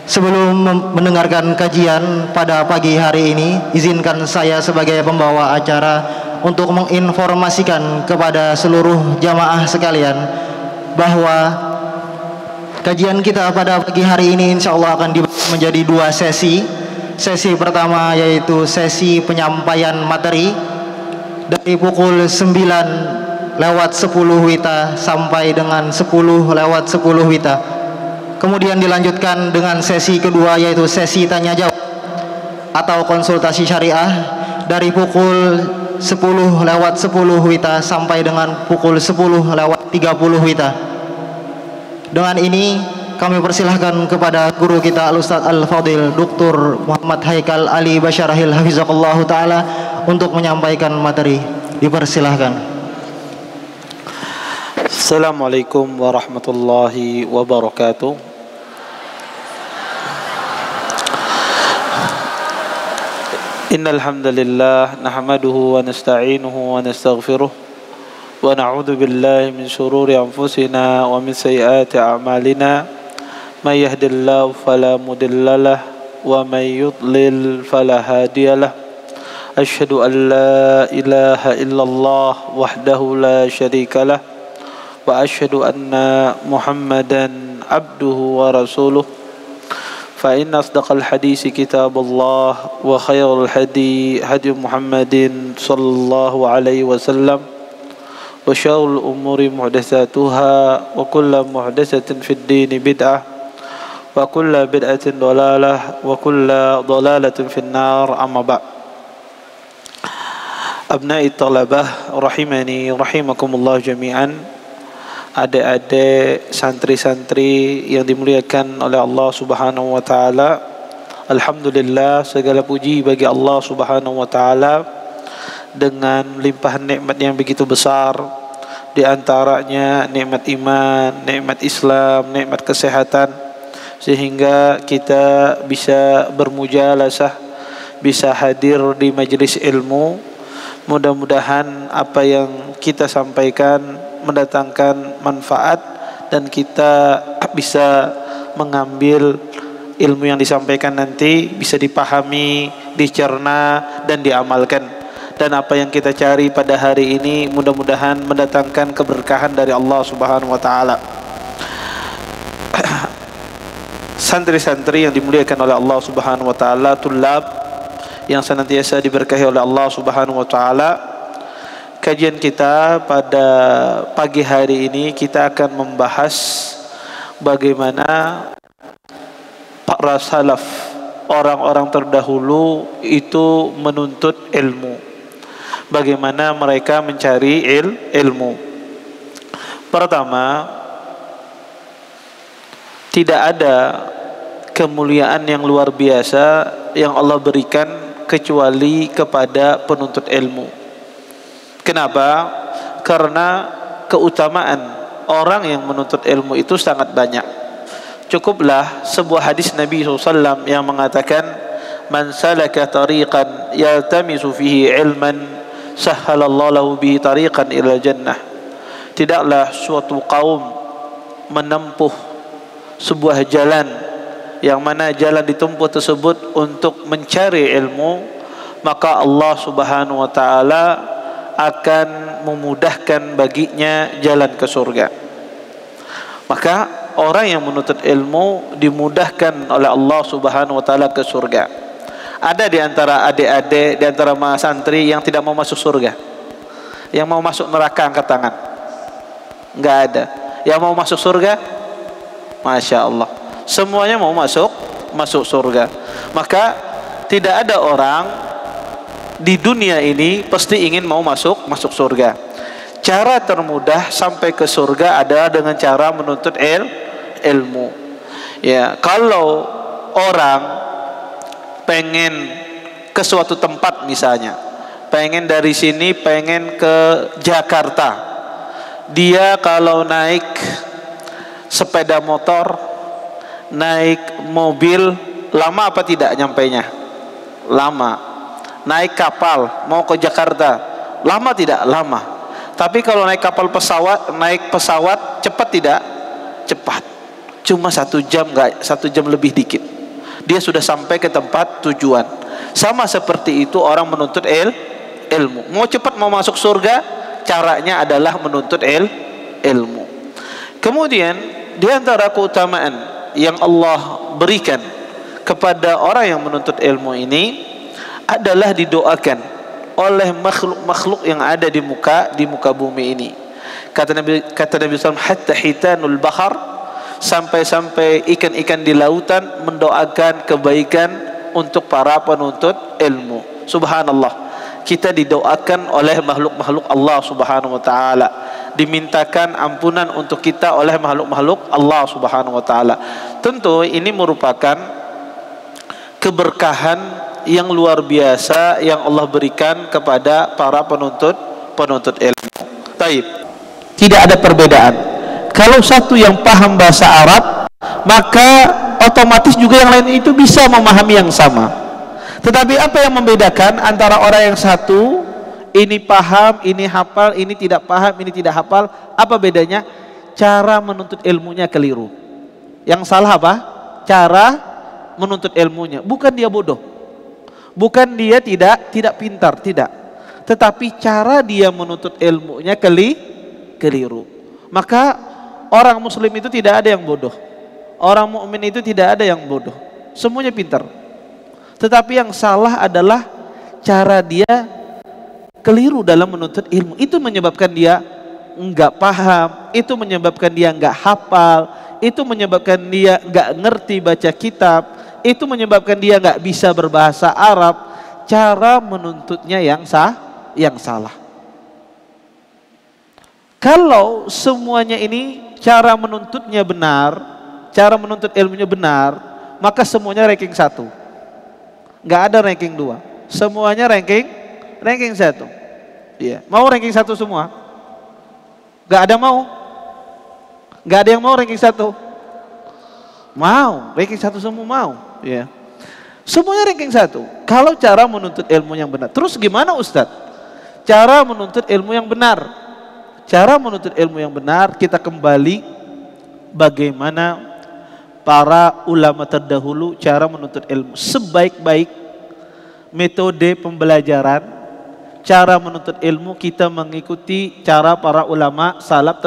Sebelum mendengarkan kajian pada pagi hari ini, izinkan saya sebagai pembawa acara untuk menginformasikan kepada seluruh jamaah sekalian bahwa kajian kita pada pagi hari ini insya Allah akan dibagi menjadi dua sesi. Sesi pertama yaitu sesi penyampaian materi dari pukul 9 lewat 10 WITA sampai dengan 10 lewat 10 WITA. Kemudian dilanjutkan dengan sesi kedua yaitu sesi tanya jawab atau konsultasi syariah dari pukul 10 lewat 10 WITA sampai dengan pukul 10 lewat 30 WITA. Dengan ini kami persilahkan kepada guru kita Al-Ustaz Al-Fadil Dr. Muhammad Haikal Ali Basyarahil Hafizahullah Ta'ala untuk menyampaikan materi. Dipersilahkan. Assalamualaikum warahmatullahi wabarakatuh. Innal hamdalillah nahmaduhu wa nasta'inuhu wa nastaghfiruh wa na'udzu billahi min shururi anfusina wa min sayyiati a'malina may yahdihillahu fala mudilla lahu wa may yudlil fala hadiya lahu. Asyhadu an la ilaha illallah wahdahu la syarika lahu wa asyhadu anna Muhammadan abduhu wa rasuluh. Fa inna asdaqal hadisi kitabullah wa khairul hadi hadi Muhammadin sallallahu alaihi wasallam wa syarrul umuri muhdatsatuha wa kullu muhdatsatin fid din bid'ah wa kullu bid'atin dhalalah wa kullu dhalalatin fin nar. Amma ba'd. Abna'i talabah rahimani rahimakumullah jami'an. Adik-adik santri-santri yang dimuliakan oleh Allah Subhanahu wa taala. Alhamdulillah, segala puji bagi Allah Subhanahu wa taala dengan limpahan nikmat yang begitu besar, di antaranya nikmat iman, nikmat Islam, nikmat kesehatan, sehingga kita bisa bermujalasah, bisa hadir di majelis ilmu. Mudah-mudahan apa yang kita sampaikan mendatangkan manfaat dan kita bisa mengambil ilmu yang disampaikan nanti bisa dipahami, dicerna dan diamalkan. Dan apa yang kita cari pada hari ini mudah-mudahan mendatangkan keberkahan dari Allah Subhanahu wa taala. Santri-santri yang dimuliakan oleh Allah Subhanahu wa taala, tulab yang senantiasa diberkahi oleh Allah Subhanahu wa taala. Kajian kita pada pagi hari ini kita akan membahas bagaimana para salaf, orang-orang terdahulu itu menuntut ilmu. Bagaimana mereka mencari ilmu. Pertama, tidak ada kemuliaan yang luar biasa yang Allah berikan kecuali kepada penuntut ilmu. Kenapa? Karena keutamaan orang yang menuntut ilmu itu sangat banyak. Cukuplah sebuah hadis Nabi SAW yang mengatakan, "Man salaka tariqan yaltamisu fihi ilman, sahhalallahu lahu bihi tariqan ila jannah." Tidaklah suatu kaum menempuh sebuah jalan yang mana jalan ditempuh tersebut untuk mencari ilmu, maka Allah Subhanahu wa taala akan memudahkan baginya jalan ke surga. Maka orang yang menuntut ilmu dimudahkan oleh Allah Subhanahu wa taala ke surga. Ada di antara adik-adik, di antara mahasiswa santri yang tidak mau masuk surga? Yang mau masuk neraka angkat tangan. Enggak ada. Yang mau masuk surga? Masya Allah, semuanya mau masuk surga. Maka tidak ada orang di dunia ini pasti ingin mau masuk surga. Cara termudah sampai ke surga adalah dengan cara menuntut ilmu. Ya, kalau orang pengen ke suatu tempat misalnya, pengen dari sini pengen ke Jakarta, dia kalau naik sepeda motor, naik mobil, lama apa tidak nyampainya? Lama. Naik kapal mau ke Jakarta, lama tidak? Lama. Tapi kalau naik kapal pesawat, naik pesawat cepat tidak? Cepat. Cuma 1 jam, enggak, 1 jam lebih dikit. dia sudah sampai ke tempat tujuan. Sama seperti itu orang menuntut ilmu. Mau cepat mau masuk surga, caranya adalah menuntut ilmu. Kemudian di antara keutamaan yang Allah berikan kepada orang yang menuntut ilmu ini adalah didoakan oleh makhluk-makhluk yang ada di muka bumi ini. Kata Nabi SAW, hatta hitanul bahar, sampai ikan-ikan di lautan mendoakan kebaikan untuk para penuntut ilmu. Subhanallah, kita didoakan oleh makhluk-makhluk Allah Subhanahu wa taala, dimintakan ampunan untuk kita oleh makhluk-makhluk Allah Subhanahu wa taala. Tentu ini merupakan keberkahan yang luar biasa yang Allah berikan kepada para penuntut ilmu. Taib. Tidak ada perbedaan. Kalau satu yang paham bahasa Arab, maka otomatis juga yang lain itu bisa memahami yang sama. Tetapi apa yang membedakan antara orang yang satu, ini paham, ini hafal, ini tidak paham, ini tidak hafal, apa bedanya? Cara menuntut ilmunya keliru. Yang salah apa? Cara menuntut ilmunya. Bukan dia bodoh, bukan dia tidak pintar, tidak, tetapi cara dia menuntut ilmunya keliru. Maka orang muslim itu tidak ada yang bodoh, orang mukmin itu tidak ada yang bodoh, semuanya pintar. Tetapi yang salah adalah cara dia keliru dalam menuntut ilmu. Itu menyebabkan dia enggak paham, itu menyebabkan dia enggak hafal, itu menyebabkan dia enggak ngerti baca kitab, itu menyebabkan dia nggak bisa berbahasa Arab. Cara menuntutnya yang salah. Kalau semuanya ini cara menuntutnya benar, cara menuntut ilmunya benar, maka semuanya ranking 1, nggak ada ranking 2, semuanya ranking 1. Iya, mau ranking 1 semua? Nggak ada yang mau ranking 1. Mau ranking 1 semua mau. Ya. Semuanya ranking 1. Kalau cara menuntut ilmu yang benar. Terus gimana Ustadz? Cara menuntut ilmu yang benar. Cara menuntut ilmu yang benar, kita kembali bagaimana para ulama terdahulu cara menuntut ilmu. Sebaik-baik metode pembelajaran, cara menuntut ilmu, kita mengikuti cara para ulama salaf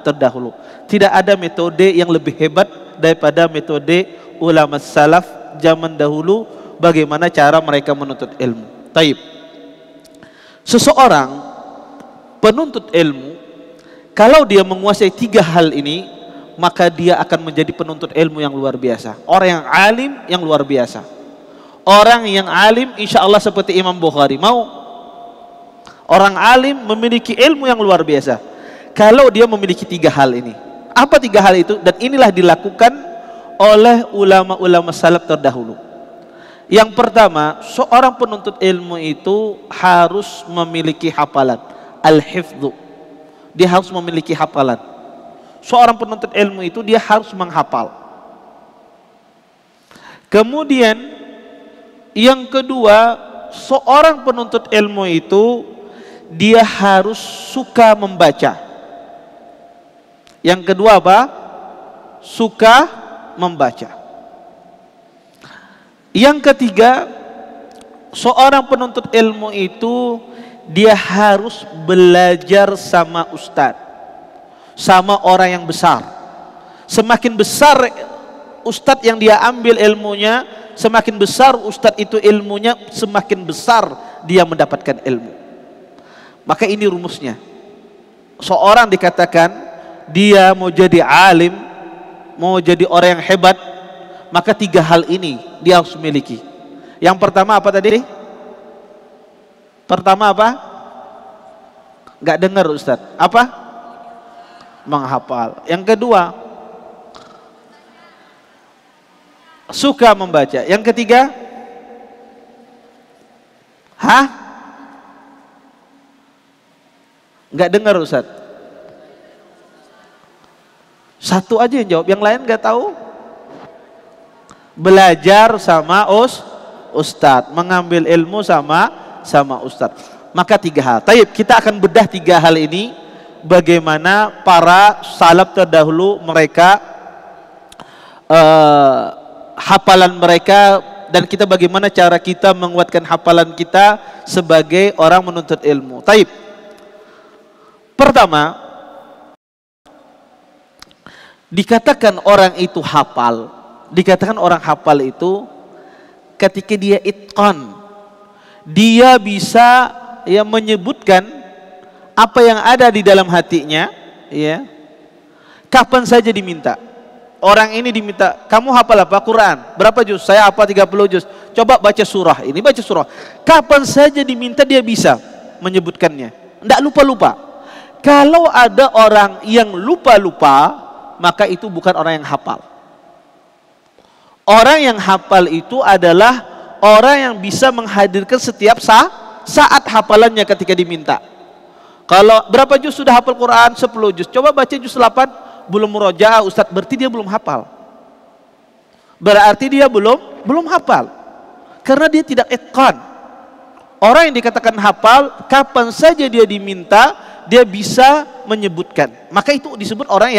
terdahulu. Tidak ada metode yang lebih hebat daripada metode ulama salaf zaman dahulu, bagaimana cara mereka menuntut ilmu. Taib. Seseorang penuntut ilmu, kalau dia menguasai 3 hal ini, maka dia akan menjadi penuntut ilmu yang luar biasa. Orang yang alim yang luar biasa. Orang yang alim insya Allah seperti Imam Bukhari. Mau? Orang alim memiliki ilmu yang luar biasa kalau dia memiliki 3 hal ini. Apa 3 hal itu? Dan inilah dilakukan oleh ulama-ulama salaf terdahulu. Yang pertama, seorang penuntut ilmu itu harus memiliki hafalan, al-hifdzu. Dia harus memiliki hafalan. Seorang penuntut ilmu itu dia harus menghafal. Kemudian yang kedua, seorang penuntut ilmu itu dia harus suka membaca. Yang kedua apa? Suka membaca. Yang ketiga, seorang penuntut ilmu itu dia harus belajar sama ustadz, sama orang yang besar. Semakin besar ustadz yang dia ambil ilmunya, semakin besar ustadz itu ilmunya, semakin besar dia mendapatkan ilmu. Maka ini rumusnya. Seorang dikatakan dia mau jadi alim, mau jadi orang yang hebat, maka 3 hal ini dia harus miliki. Yang pertama apa tadi? Pertama apa? Gak dengar Ustadz. Apa? Menghafal. Yang kedua, suka membaca. Yang ketiga, gak dengar Ustadz. Satu aja yang jawab, yang lain gak tahu. Belajar sama ustadz, mengambil ilmu sama ustadz. Maka 3 hal. Taib, kita akan bedah 3 hal ini, bagaimana para salaf terdahulu mereka hafalan mereka dan kita bagaimana cara kita menguatkan hafalan kita sebagai orang menuntut ilmu. Taib. Pertama, dikatakan orang itu hafal. Dikatakan orang hafal itu ketika dia itqan. Dia bisa ya menyebutkan apa yang ada di dalam hatinya, ya. Kapan saja diminta. Orang ini diminta, kamu hafal apa? Quran. Berapa juz? Saya hafal 30 juz. Coba baca surah. Ini baca surah. Kapan saja diminta dia bisa menyebutkannya. Tidak lupa-lupa. Kalau ada orang yang lupa-lupa, maka itu bukan orang yang hafal. Orang yang hafal itu adalah orang yang bisa menghadirkan setiap saat hafalannya ketika diminta. Kalau berapa juz sudah hafal Quran? 10 juz. Coba baca juz 8. Belum murojaah Ustaz, berarti dia belum hafal. Berarti dia belum hafal. Karena dia tidak itqan. Orang yang dikatakan hafal, kapan saja dia diminta, dia bisa menyebutkan. Maka itu disebut orang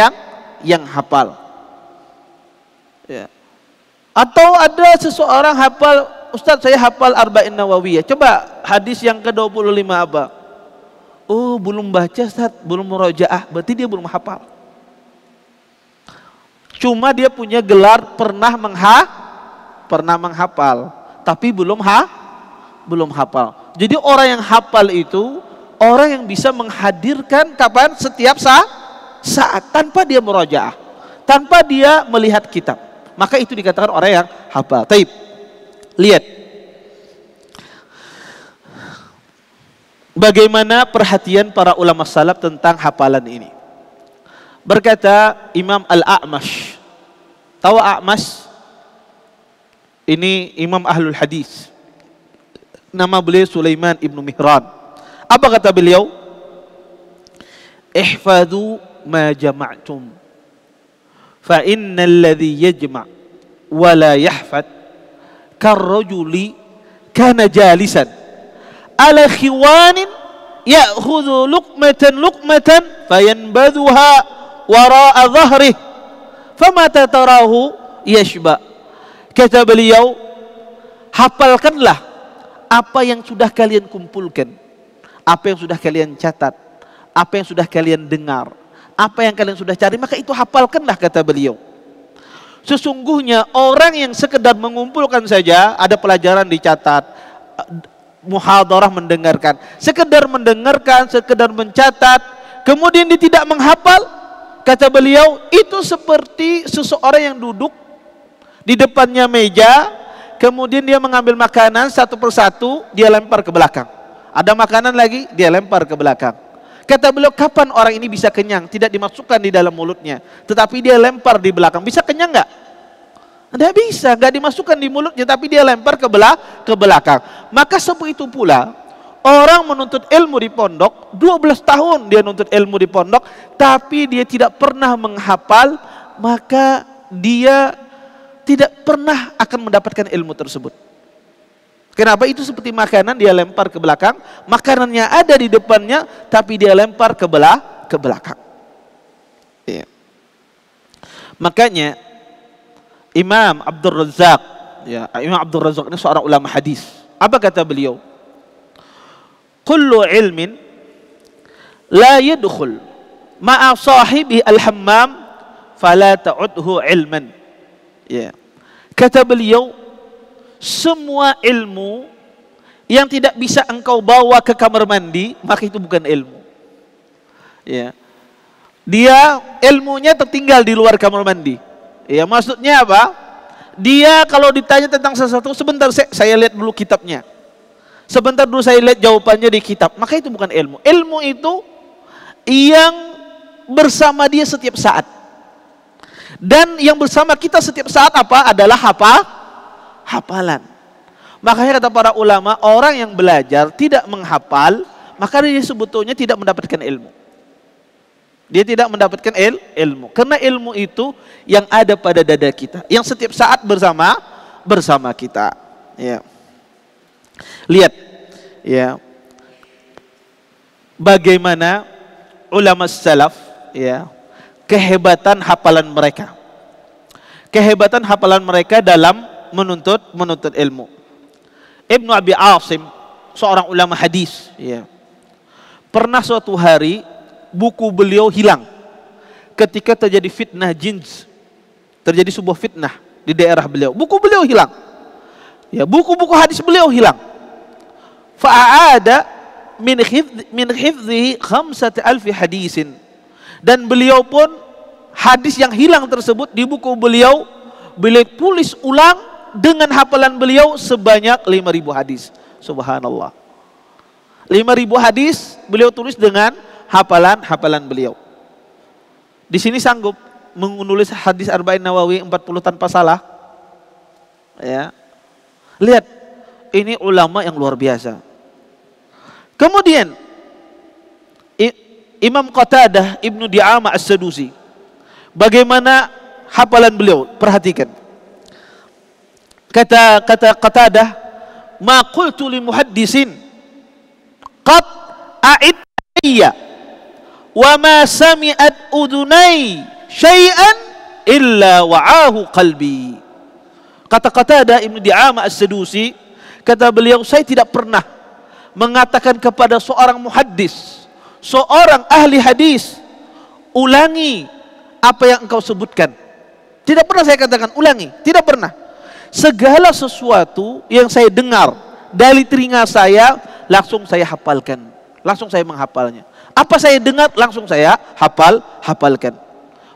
yang hafal. Ya. Atau ada seseorang hafal, Ustaz saya hafal Arba'in Nawawiyah. Coba hadis yang ke-25 apa? Oh belum baca Ustaz, belum murojaah, berarti dia belum hafal. Cuma dia punya gelar pernah menghafal, tapi belum hafal. Jadi orang yang hafal itu orang yang bisa menghadirkan kapan? Setiap saat tanpa dia murojaah, tanpa dia melihat kitab. Maka itu dikatakan orang yang hafal. Taib. Lihat bagaimana perhatian para ulama salaf tentang hafalan ini. Berkata Imam Al-A'mash. Tahu A'mash? Ini Imam Ahlul Hadis. Nama beliau Sulaiman ibnu Mihran. Apa kata beliau? Ihfadhu ma jama'tum. Fa innal ladhi yajma' wa la yahfad karrajuli kana jalisan ala khiwanin ya'khudhu luqmatan fayanbadhuha wara'a dhahrih famata tarahu yashba. Kata beliau, hafalkanlah apa yang sudah kalian kumpulkan, apa yang sudah kalian catat, apa yang sudah kalian dengar, apa yang kalian sudah cari, maka itu hafalkanlah, kata beliau. Sesungguhnya orang yang sekedar mengumpulkan saja, ada pelajaran dicatat, muhadarah mendengarkan, sekedar mencatat, kemudian dia tidak menghafal, kata beliau, itu seperti seseorang yang duduk di depannya meja, kemudian dia mengambil makanan satu persatu, dia lempar ke belakang. Ada makanan lagi, dia lempar ke belakang. Kata beliau, kapan orang ini bisa kenyang? Tidak dimasukkan di dalam mulutnya, tetapi dia lempar di belakang. Bisa kenyang nggak? Tidak bisa, nggak dimasukkan di mulutnya, tapi dia lempar ke belakang. Maka seperti itu pula, orang menuntut ilmu di pondok, 12 tahun dia nuntut ilmu di pondok, tapi dia tidak pernah menghafal, maka dia tidak pernah akan mendapatkan ilmu tersebut. Kenapa? Itu seperti makanan, dia lempar ke belakang, makanannya ada di depannya, tapi dia lempar ke belakang. Ya. Makanya Imam Abdul Razak, ya, Imam Abdul Razak ini seorang ulama hadis. Apa kata beliau? Kullu ilmin la yadkhul ma'a sahibi al-hammam fala ta'udhu ilman. Ya. Kata beliau, semua ilmu yang tidak bisa engkau bawa ke kamar mandi, maka itu bukan ilmu. Ya. Dia ilmunya tertinggal di luar kamar mandi. Ya, maksudnya apa? Dia kalau ditanya tentang sesuatu, sebentar saya lihat dulu kitabnya. Sebentar dulu saya lihat jawabannya di kitab. Maka itu bukan ilmu. Ilmu itu yang bersama dia setiap saat. Dan yang bersama kita setiap saat apa? Adalah hafalan. Makanya kata para ulama, orang yang belajar tidak menghafal, maka dia sebetulnya tidak mendapatkan ilmu. Dia tidak mendapatkan ilmu. Karena ilmu itu yang ada pada dada kita, yang setiap saat bersama kita. Ya. Lihat, ya, bagaimana ulama salaf, ya, kehebatan hafalan mereka. kehebatan hafalan mereka dalam menuntut ilmu. Ibnu Abi Asim, seorang ulama hadis, ya. Pernah suatu hari buku beliau hilang ketika terjadi fitnah jins. Terjadi sebuah fitnah di daerah beliau. Buku beliau hilang. Ya, buku-buku hadis beliau hilang. Fa'ada min hifdhihi 5,000 hadisin. Dan beliau pun hadis yang hilang tersebut di buku beliau tulis ulang dengan hafalan beliau sebanyak 5.000 hadis. Subhanallah. 5.000 hadis beliau tulis dengan hafalan beliau. Di sini sanggup menulis hadis Arba'in Nawawi 40 tanpa salah. Ya. Lihat, ini ulama yang luar biasa. Kemudian Imam Qatadah Ibnu Di'amah As-Sadusi, bagaimana hafalan beliau? Perhatikan. Kata Qatadah, "Ma qultu li muhaddisin qad a'idya wa ma sami'at udunai syai'an illa wa'ahu qalbi." Kata Qatadah Ibnu Di'amah As-Sadusi, kata beliau, saya tidak pernah mengatakan kepada seorang muhaddis, seorang ahli hadis, ulangi apa yang engkau sebutkan. Tidak pernah saya katakan ulangi, tidak pernah. Segala sesuatu yang saya dengar dari telinga saya, langsung saya hafalkan, langsung saya menghafalnya. Apa saya dengar, langsung saya hafalkan.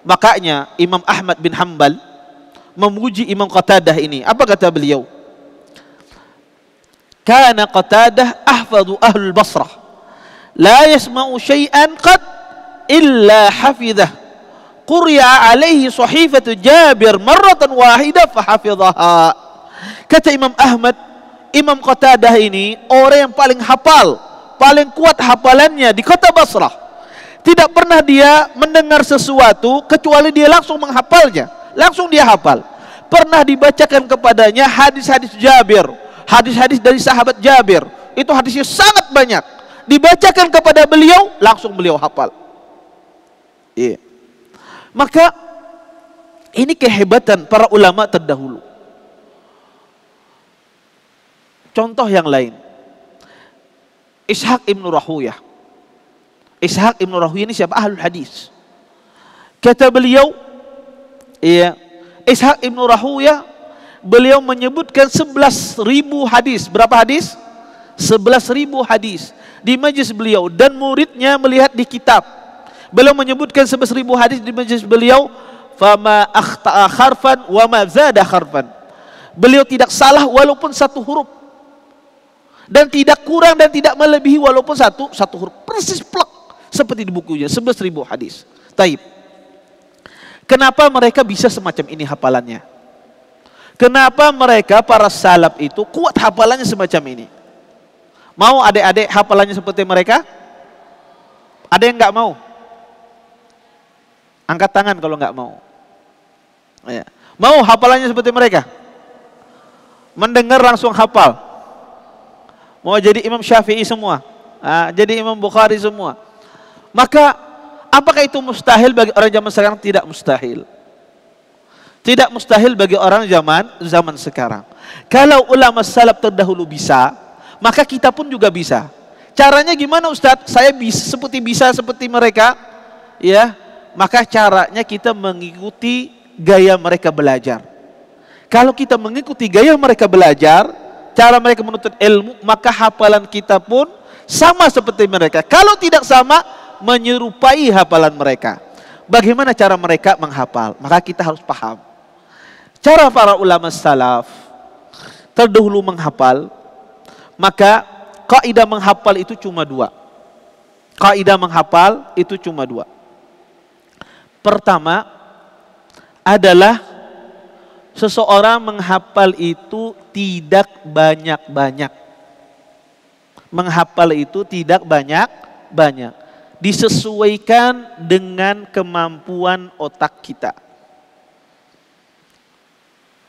Makanya Imam Ahmad bin Hanbal memuji Imam Qatadah ini. Apa kata beliau? Kana Qatadah ahfadhu ahlul Basrah, la yasma'u syai'an qad illa hafidhah, quri'a alaihi sahifatu Jabir marratan wahidah fahafidhaha. Kata Imam Ahmad, Imam Qatadah ini orang yang paling hafal, paling kuat hafalannya di kota Basrah. Tidak pernah dia mendengar sesuatu kecuali dia langsung menghafalnya, langsung dia hafal. Pernah dibacakan kepadanya hadis-hadis Jabir, hadis-hadis dari sahabat Jabir, itu hadisnya sangat banyak, dibacakan kepada beliau, langsung beliau hafal. Iya. Maka ini kehebatan para ulama terdahulu. Contoh yang lain, Ishaq ibn Rahuyah. Ishaq ibn Rahuyah ini siapa? Ahlul hadis. Kata beliau, iya, Ishaq ibn Rahuyah, beliau menyebutkan 11.000 hadis. Berapa hadis? 11.000 hadis di majlis beliau, dan muridnya melihat di kitab. Beliau menyebutkan 11.000 hadis di majlis beliau. Fama akhta'a kharfan wa ma zada kharfan. Beliau tidak salah walaupun satu huruf, dan tidak kurang dan tidak melebihi walaupun satu huruf. Persis plek seperti di bukunya, 11.000 hadis. Taib. Kenapa mereka bisa semacam ini hafalannya? Kenapa mereka para salaf itu kuat hafalannya semacam ini? Mau adik-adik hafalannya seperti mereka? Ada yang nggak mau? Angkat tangan kalau nggak mau. Ya. Mau hafalannya seperti mereka? Mendengar langsung hafal. Mau jadi Imam Syafi'i semua? Jadi Imam Bukhari semua? Maka apakah itu mustahil bagi orang zaman sekarang? Tidak mustahil. Tidak mustahil bagi orang zaman sekarang. Kalau ulama salaf terdahulu bisa, maka kita pun juga bisa. Caranya gimana, Ustadz? Saya bisa seperti mereka, ya. Maka caranya kita mengikuti gaya mereka belajar. Kalau kita mengikuti gaya mereka belajar, cara mereka menuntut ilmu, maka hafalan kita pun sama seperti mereka. Kalau tidak sama, menyerupai hafalan mereka. Bagaimana cara mereka menghafal? Maka kita harus paham. Cara para ulama salaf terdahulu menghafal, maka kaidah menghafal itu cuma dua. Kaidah menghafal itu cuma dua. Pertama adalah seseorang menghafal itu tidak banyak-banyak. Menghafal itu tidak banyak-banyak. Disesuaikan dengan kemampuan otak kita.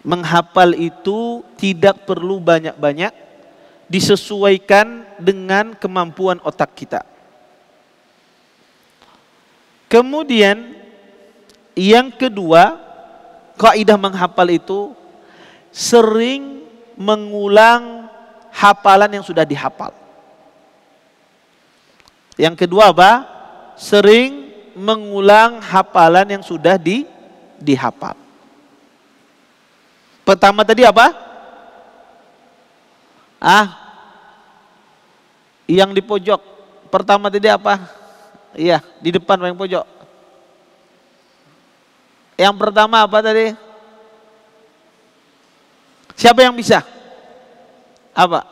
Menghafal itu tidak perlu banyak-banyak, disesuaikan dengan kemampuan otak kita. Kemudian yang kedua, kaidah menghafal itu sering mengulang hafalan yang sudah dihafal. Yang kedua apa? Sering mengulang hafalan yang sudah dihafal. Pertama tadi apa? Yang di pojok. Pertama tadi apa? Iya, di depan yang pojok. Yang pertama apa tadi? Siapa yang bisa? Apa?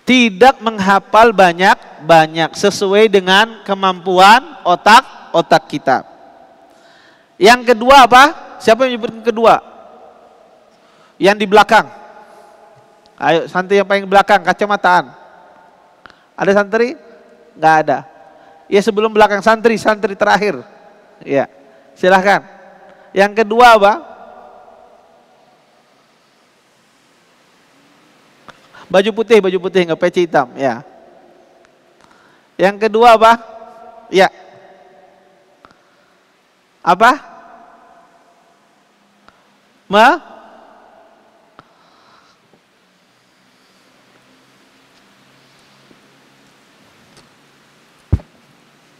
Tidak menghafal banyak-banyak sesuai dengan kemampuan otak kita. Yang kedua apa? Siapa yang menyebut kedua? Yang di belakang. Ayo, santri yang paling belakang, kacamataan. Ada santri? Nggak ada. Ya, sebelum belakang santri terakhir. Ya, silahkan. Yang kedua apa? Baju putih, nggak peci hitam. Ya. Yang kedua apa? Ya. Apa?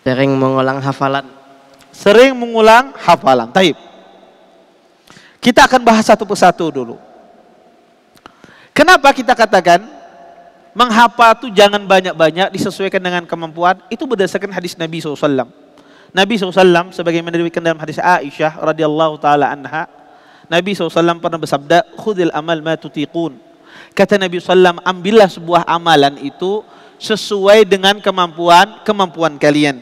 Sering mengulang hafalan. Sering mengulang hafalan. Taib. Kita akan bahas satu persatu dulu. Kenapa kita katakan menghafal itu jangan banyak-banyak, disesuaikan dengan kemampuan? Itu berdasarkan hadis Nabi SAW. Nabi SAW sebagaimana diriwayatkan dalam hadis Aisyah radhiyallahu taala anha, Nabi SAW pernah bersabda, khudil amal ma tutiqun. Kata Nabi SAW, ambillah sebuah amalan itu sesuai dengan kemampuan kalian.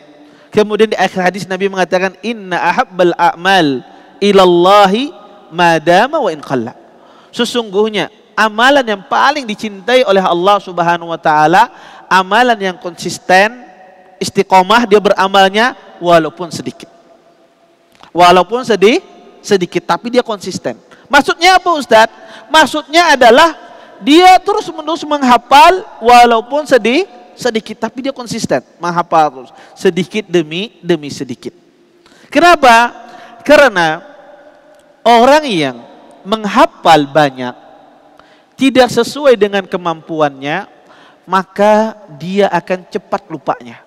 Kemudian di akhir hadis Nabi mengatakan, inna ahabbal a'mal ilallahi madama wa in qalla. Sesungguhnya amalan yang paling dicintai oleh Allah Subhanahu wa taala, amalan yang konsisten, istiqomah dia beramalnya walaupun sedikit. Walaupun sedikit tapi dia konsisten. Maksudnya apa, Ustaz? Maksudnya adalah dia terus-menerus menghafal walaupun sedikit tapi dia konsisten menghafal terus sedikit demi sedikit. Kenapa? Karena orang yang menghafal banyak tidak sesuai dengan kemampuannya, maka dia akan cepat lupanya.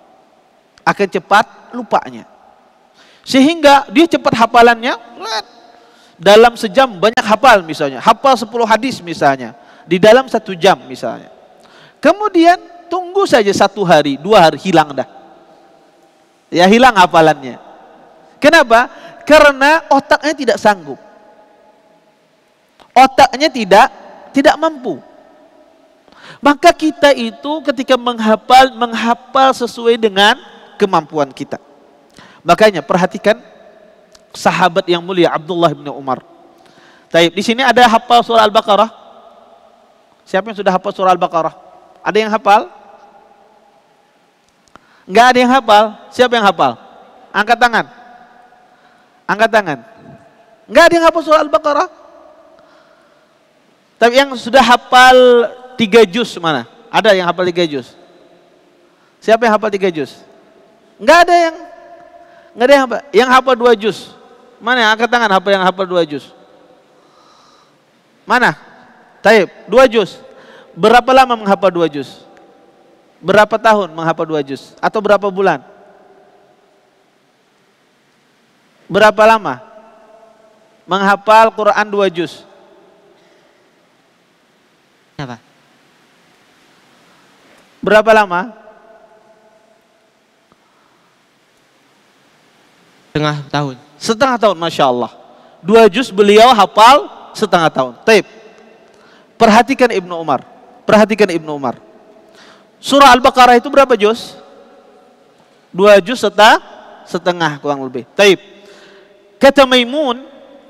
Sehingga dia cepat hafalannya, dalam sejam banyak hafal misalnya, hafal 10 hadis misalnya, di dalam 1 jam misalnya. Kemudian tunggu saja 1 hari, 2 hari, hilang dah. Ya, hilang hafalannya. Kenapa? Karena otaknya tidak sanggup. Otaknya tidak mampu. Maka kita itu ketika menghafal sesuai dengan kemampuan kita. Makanya perhatikan sahabat yang mulia Abdullah bin Umar. Taib, di sini ada hafal surah Al-Baqarah. Siapa yang sudah hafal surah Al-Baqarah? Ada yang hafal? Enggak ada yang hafal. Siapa yang hafal? Angkat tangan. Angkat tangan. Enggak ada yang hafal surah Al-Baqarah. Tapi yang sudah hafal 3 juz mana? Ada yang hafal 3 juz? Siapa yang hafal 3 juz? Enggak ada yang hafal. Yang hafal 2 juz. Mana yang angkat tangan yang hafal 2 juz? Mana? Taib, 2 juz. Berapa lama menghafal 2 juz? Berapa tahun menghafal 2 juz? Atau berapa bulan? Berapa lama menghafal Quran 2 juz? Apa? Berapa lama? Setengah tahun, Masya Allah. 2 juz beliau hafal setengah tahun. Taib. Perhatikan Ibnu Umar. Surah Al-Baqarah itu berapa juz? 2 juz setengah kurang lebih. Taib. Kata Maimun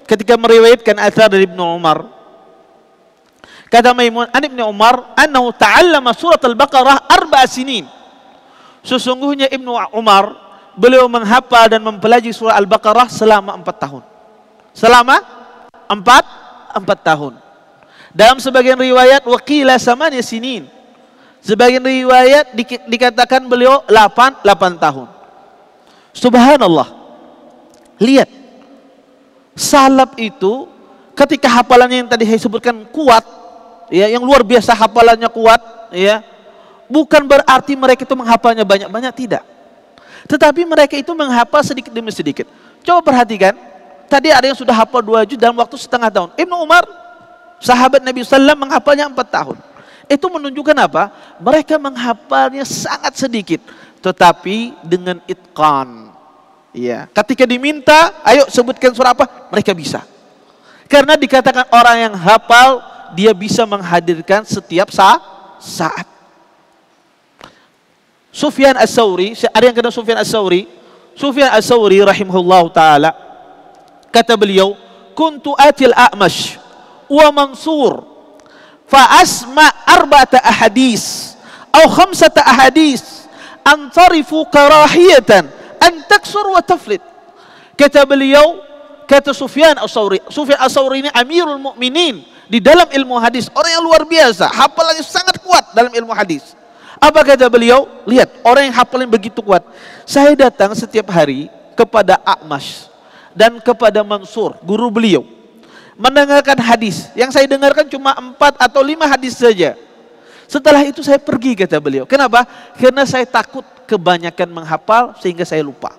ketika meriwayatkan athar dari Ibnu Umar. Kata Maimun, an Ibnu Umar annahu ta'allama surat Al-Baqarah 4 sinin. Sesungguhnya Ibnu Umar beliau menghafal dan mempelajari surah Al-Baqarah selama 4 tahun. Selama 4 tahun. Dalam sebagian riwayat waqila 8 sinin. Sebagian riwayat dikatakan beliau 8 tahun. Subhanallah. Lihat, salaf itu ketika hafalannya yang tadi saya sebutkan kuat, ya, yang luar biasa hafalannya kuat, ya, bukan berarti mereka itu menghafalnya banyak-banyak, tidak. Tetapi mereka itu menghafal sedikit demi sedikit. Coba perhatikan, tadi ada yang sudah hafal 2 juz dalam waktu setengah tahun. Ibnu Umar, sahabat Nabi SAW, menghafalnya 4 tahun. Itu menunjukkan apa? Mereka menghafalnya sangat sedikit, tetapi dengan itqan. Ya, ketika diminta, ayo sebutkan surah apa, mereka bisa. Karena dikatakan orang yang hafal, dia bisa menghadirkan setiap saat. Sufyan Ats-Tsauri, ada yang kenal Sufyan Ats-Tsauri? Sufyan Ats-Tsauri rahimahullah ta'ala, kata beliau, kuntu atil A'mash wa Mansur fa asma' 4 ahadis atau 5 ahadis antarifu karahiyatan an taksur wa taflit. Kata beliau, kata Sufyan Ats-Tsauri, Sufyan Ats-Tsauri ini Amirul Mukminin di dalam ilmu hadis, orang yang luar biasa, hafalannya sangat kuat dalam ilmu hadis. Apa kata beliau? Lihat, orang yang hafalnya begitu kuat. Saya datang setiap hari kepada A'mash dan kepada Mansur, guru beliau, mendengarkan hadis. Yang saya dengarkan cuma 4 atau 5 hadis saja. Setelah itu saya pergi, kata beliau. Kenapa? Karena saya takut kebanyakan menghafal sehingga saya lupa.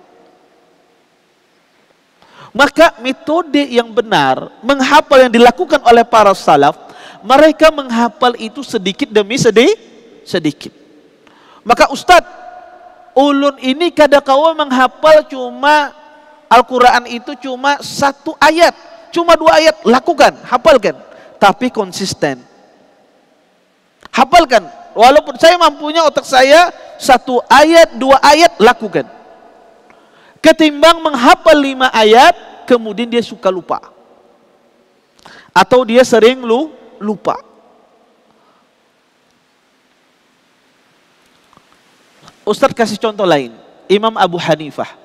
Maka metode yang benar menghafal yang dilakukan oleh para salaf, mereka menghafal itu sedikit demi sedikit. Maka Ustadz, ulun ini kadang-kala menghafal cuma Al-Quran itu cuma 1 ayat, cuma 2 ayat, lakukan, hafalkan, tapi konsisten. Hafalkan, walaupun saya mampunya otak saya 1 ayat, 2 ayat, lakukan. Ketimbang menghafal 5 ayat, kemudian dia suka lupa. Atau dia sering lupa. Ustadz kasih contoh lain, Imam Abu Hanifah.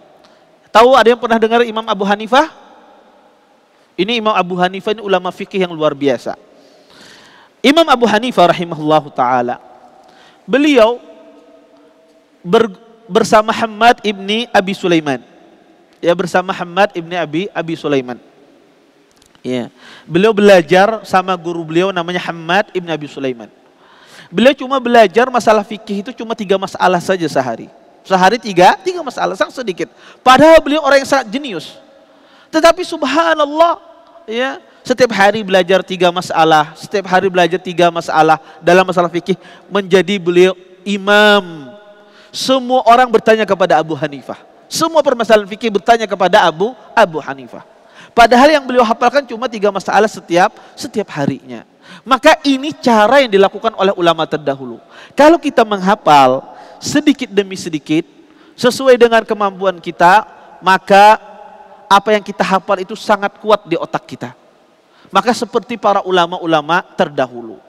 Tahu, ada yang pernah dengar Imam Abu Hanifah? Ini Imam Abu Hanifah, ini ulama fikih yang luar biasa. Imam Abu Hanifah rahimahullahu ta'ala, beliau bersama Hammad ibni Abi Sulaiman. Ya, bersama Hammad ibni Abi Sulaiman. Ya, beliau belajar sama guru beliau namanya Hammad ibni Abi Sulaiman. Beliau cuma belajar masalah fikih itu cuma 3 masalah saja sehari. Sehari 3 masalah, sangat sedikit. Padahal beliau orang yang sangat jenius. Tetapi subhanallah, ya, setiap hari belajar 3 masalah, setiap hari belajar 3 masalah dalam masalah fikih, menjadi beliau imam. Semua orang bertanya kepada Abu Hanifah. Semua permasalahan fikih bertanya kepada Abu Hanifah. Padahal yang beliau hafalkan cuma 3 masalah setiap harinya. Maka ini cara yang dilakukan oleh ulama terdahulu. Kalau kita menghafal sedikit demi sedikit sesuai dengan kemampuan kita, maka apa yang kita hafal itu sangat kuat di otak kita. Maka seperti para ulama-ulama terdahulu.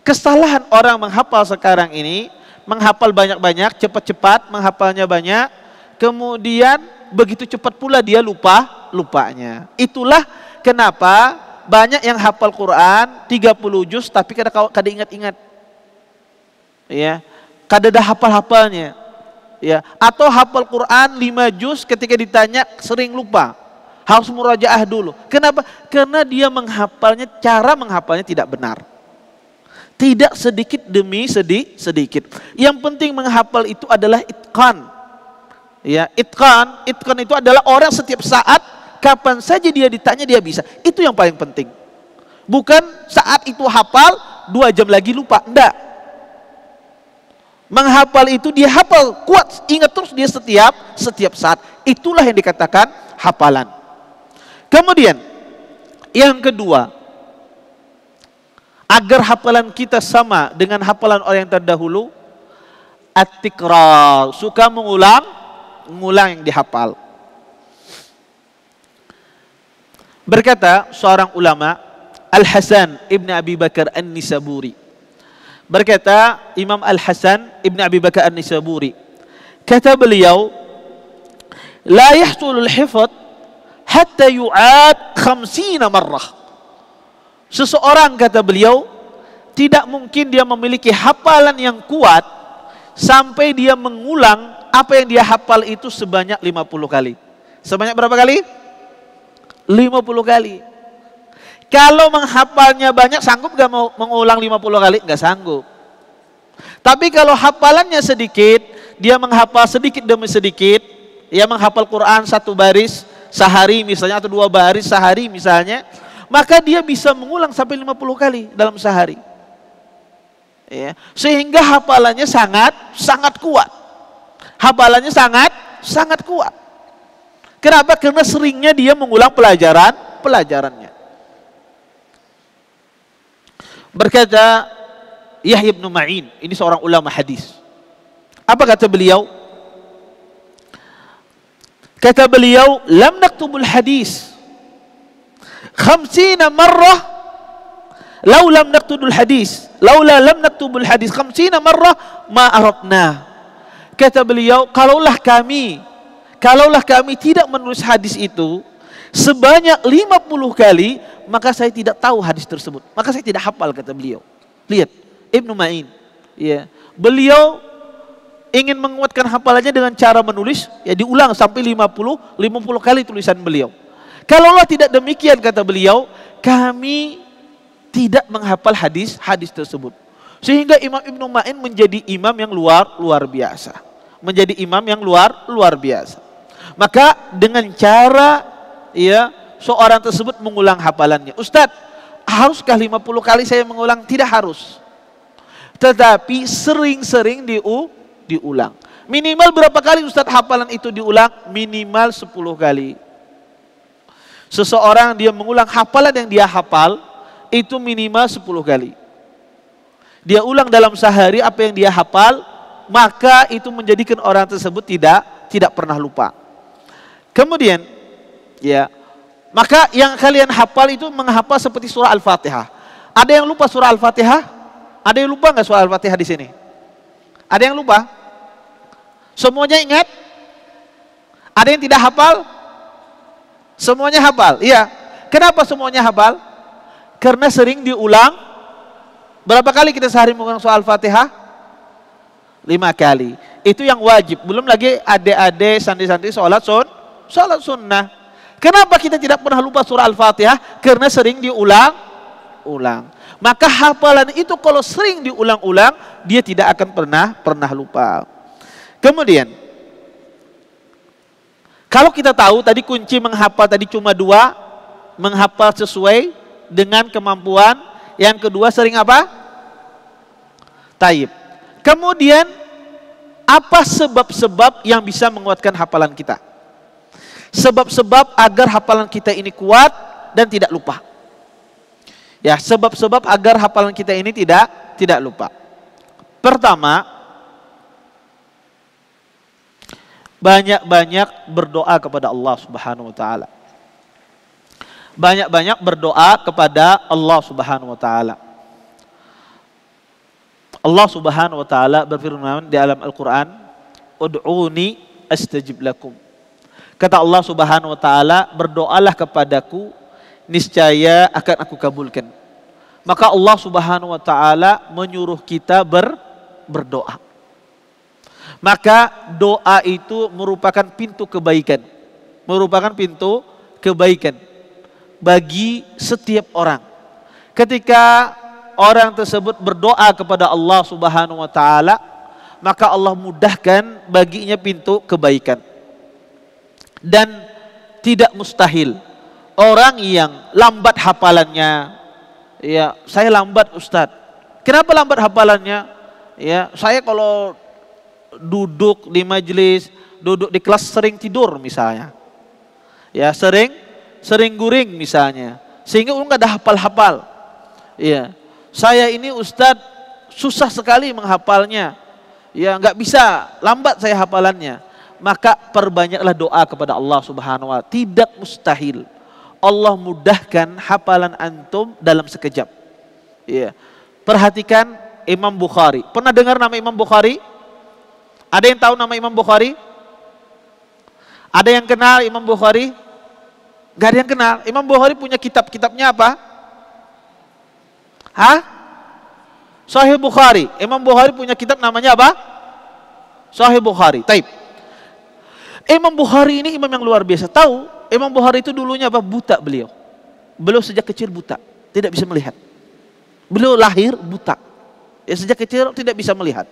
Kesalahan orang menghafal sekarang ini, menghafal banyak-banyak, cepat-cepat, menghafalnya banyak, kemudian begitu cepat pula dia lupanya. Itulah kenapa banyak yang hafal Quran 30 juz tapi kada ingat-ingat. Ya, kada ada hafal-hafalnya. Ya, atau hafal Quran 5 juz ketika ditanya sering lupa. Harus murajaah dulu. Kenapa? Karena dia menghafalnya, cara menghafalnya tidak benar. Tidak sedikit demi sedikit. Yang penting menghafal itu adalah itqan. Ya, itqan itu adalah orang setiap saat, kapan saja dia ditanya dia bisa. Itu yang paling penting. Bukan saat itu hafal, 2 jam lagi lupa. Enggak. Menghafal itu dia hafal kuat, ingat terus dia setiap saat. Itulah yang dikatakan hafalan. Kemudian yang kedua, agar hafalan kita sama dengan hafalan orang yang terdahulu, at-tikrar, suka mengulang yang dihafal. Berkata seorang ulama, Al-Hasan ibn Abi Bakar An-Nisaburi, berkata Imam Al-Hasan ibn Abi Bakar An-Nisaburi, kata beliau, la yahsulul hifdz hatta yu'ad 50 marrah. Seseorang, kata beliau, tidak mungkin dia memiliki hafalan yang kuat sampai dia mengulang apa yang dia hafal itu sebanyak 50 kali. Sebanyak berapa kali? 50 kali. Kalau menghafalnya banyak, sanggup gak mau mengulang 50 kali? Gak sanggup. Tapi kalau hafalannya sedikit, dia menghafal sedikit demi sedikit, dia menghafal Quran 1 baris sehari misalnya, atau 2 baris sehari misalnya, maka dia bisa mengulang sampai 50 kali dalam sehari. Ya, sehingga hafalannya sangat kuat. Hafalannya sangat kuat. Kenapa? Karena seringnya dia mengulang pelajarannya. Berkata Yahya bin Ma'in, ini seorang ulama hadis. Apa kata beliau? Kata beliau, lam naktubul hadis 50 marrah laula lam naktubul hadis. Laula lam naktubul hadis 50 marrah ma aradna. Kata beliau, kalaulah kami tidak menulis hadis itu sebanyak 50 kali, maka saya tidak tahu hadis tersebut. Maka saya tidak hafal, kata beliau. Lihat, Ibnu Ma'in. Ya, beliau ingin menguatkan hafalannya dengan cara menulis, ya diulang sampai 50 kali tulisan beliau. Kalaulah tidak demikian, kata beliau, kami tidak menghafal hadis tersebut. Sehingga Imam Ibnu Ma'in menjadi imam yang luar biasa. Menjadi imam yang luar biasa. Maka dengan cara ya seorang tersebut mengulang hafalannya. Ustadz, haruskah 50 kali saya mengulang? Tidak harus. Tetapi sering-sering diulang. Minimal berapa kali Ustadz hafalan itu diulang? Minimal 10 kali. Seseorang dia mengulang hafalan yang dia hafal itu minimal 10 kali. Dia ulang dalam sehari apa yang dia hafal, maka itu menjadikan orang tersebut tidak pernah lupa. Kemudian ya, maka yang kalian hafal itu menghafal seperti surah Al-Fatihah. Ada yang lupa surah Al-Fatihah? Ada yang lupa nggak surah Al-Fatihah di sini? Ada yang lupa? Semuanya ingat? Ada yang tidak hafal? Semuanya hafal? Iya. Kenapa semuanya hafal? Karena sering diulang. Berapa kali kita sehari mengulang surah Al-Fatihah? 5 kali. Itu yang wajib. Belum lagi adik-adik, santri-santri sholat sunnah. Kenapa kita tidak pernah lupa surah Al-Fatihah? Karena sering diulang-ulang. Maka hafalan itu kalau sering diulang-ulang, dia tidak akan pernah lupa. Kemudian, kalau kita tahu tadi kunci menghafal tadi cuma 2, menghafal sesuai dengan kemampuan. Yang kedua sering apa? Taib. Kemudian apa sebab-sebab yang bisa menguatkan hafalan kita? Sebab-sebab agar hafalan kita ini kuat dan tidak lupa. Ya, sebab-sebab agar hafalan kita ini tidak lupa. Pertama, banyak-banyak berdoa kepada Allah Subhanahu wa taala. Banyak-banyak berdoa kepada Allah Subhanahu wa taala. Allah Subhanahu wa taala berfirman di dalam Al-Qur'an, "Ud'uni astajib lakum." Kata Allah Subhanahu wa taala, berdoalah kepadaku, niscaya akan aku kabulkan. Maka Allah Subhanahu wa taala menyuruh kita berdoa. Maka doa itu merupakan pintu kebaikan. Merupakan pintu kebaikan bagi setiap orang. Ketika orang tersebut berdoa kepada Allah Subhanahu wa taala, maka Allah mudahkan baginya pintu kebaikan. Dan tidak mustahil orang yang lambat hafalannya, ya saya lambat Ustadz. Kenapa lambat hafalannya? Ya saya kalau duduk di majelis, duduk di kelas sering tidur misalnya. Ya sering guring misalnya, sehingga nggak ada hafal-hafal. Ya, saya ini Ustadz susah sekali menghafalnya. Ya, nggak bisa, lambat saya hafalannya. Maka perbanyaklah doa kepada Allah Subhanahu wa taala. Tidak mustahil Allah mudahkan hafalan antum dalam sekejap. Ya, perhatikan Imam Bukhari. Pernah dengar nama Imam Bukhari? Ada yang tahu nama Imam Bukhari? Ada yang kenal Imam Bukhari? Gak ada yang kenal. Imam Bukhari punya kitabnya apa? Sahih Bukhari. Imam Bukhari punya kitab namanya apa? Sahih Bukhari. Taib. Imam Bukhari ini imam yang luar biasa. Tahu Imam Bukhari itu dulunya apa? Buta beliau. Beliau sejak kecil buta, tidak bisa melihat. Beliau lahir buta. Ya, sejak kecil tidak bisa melihat.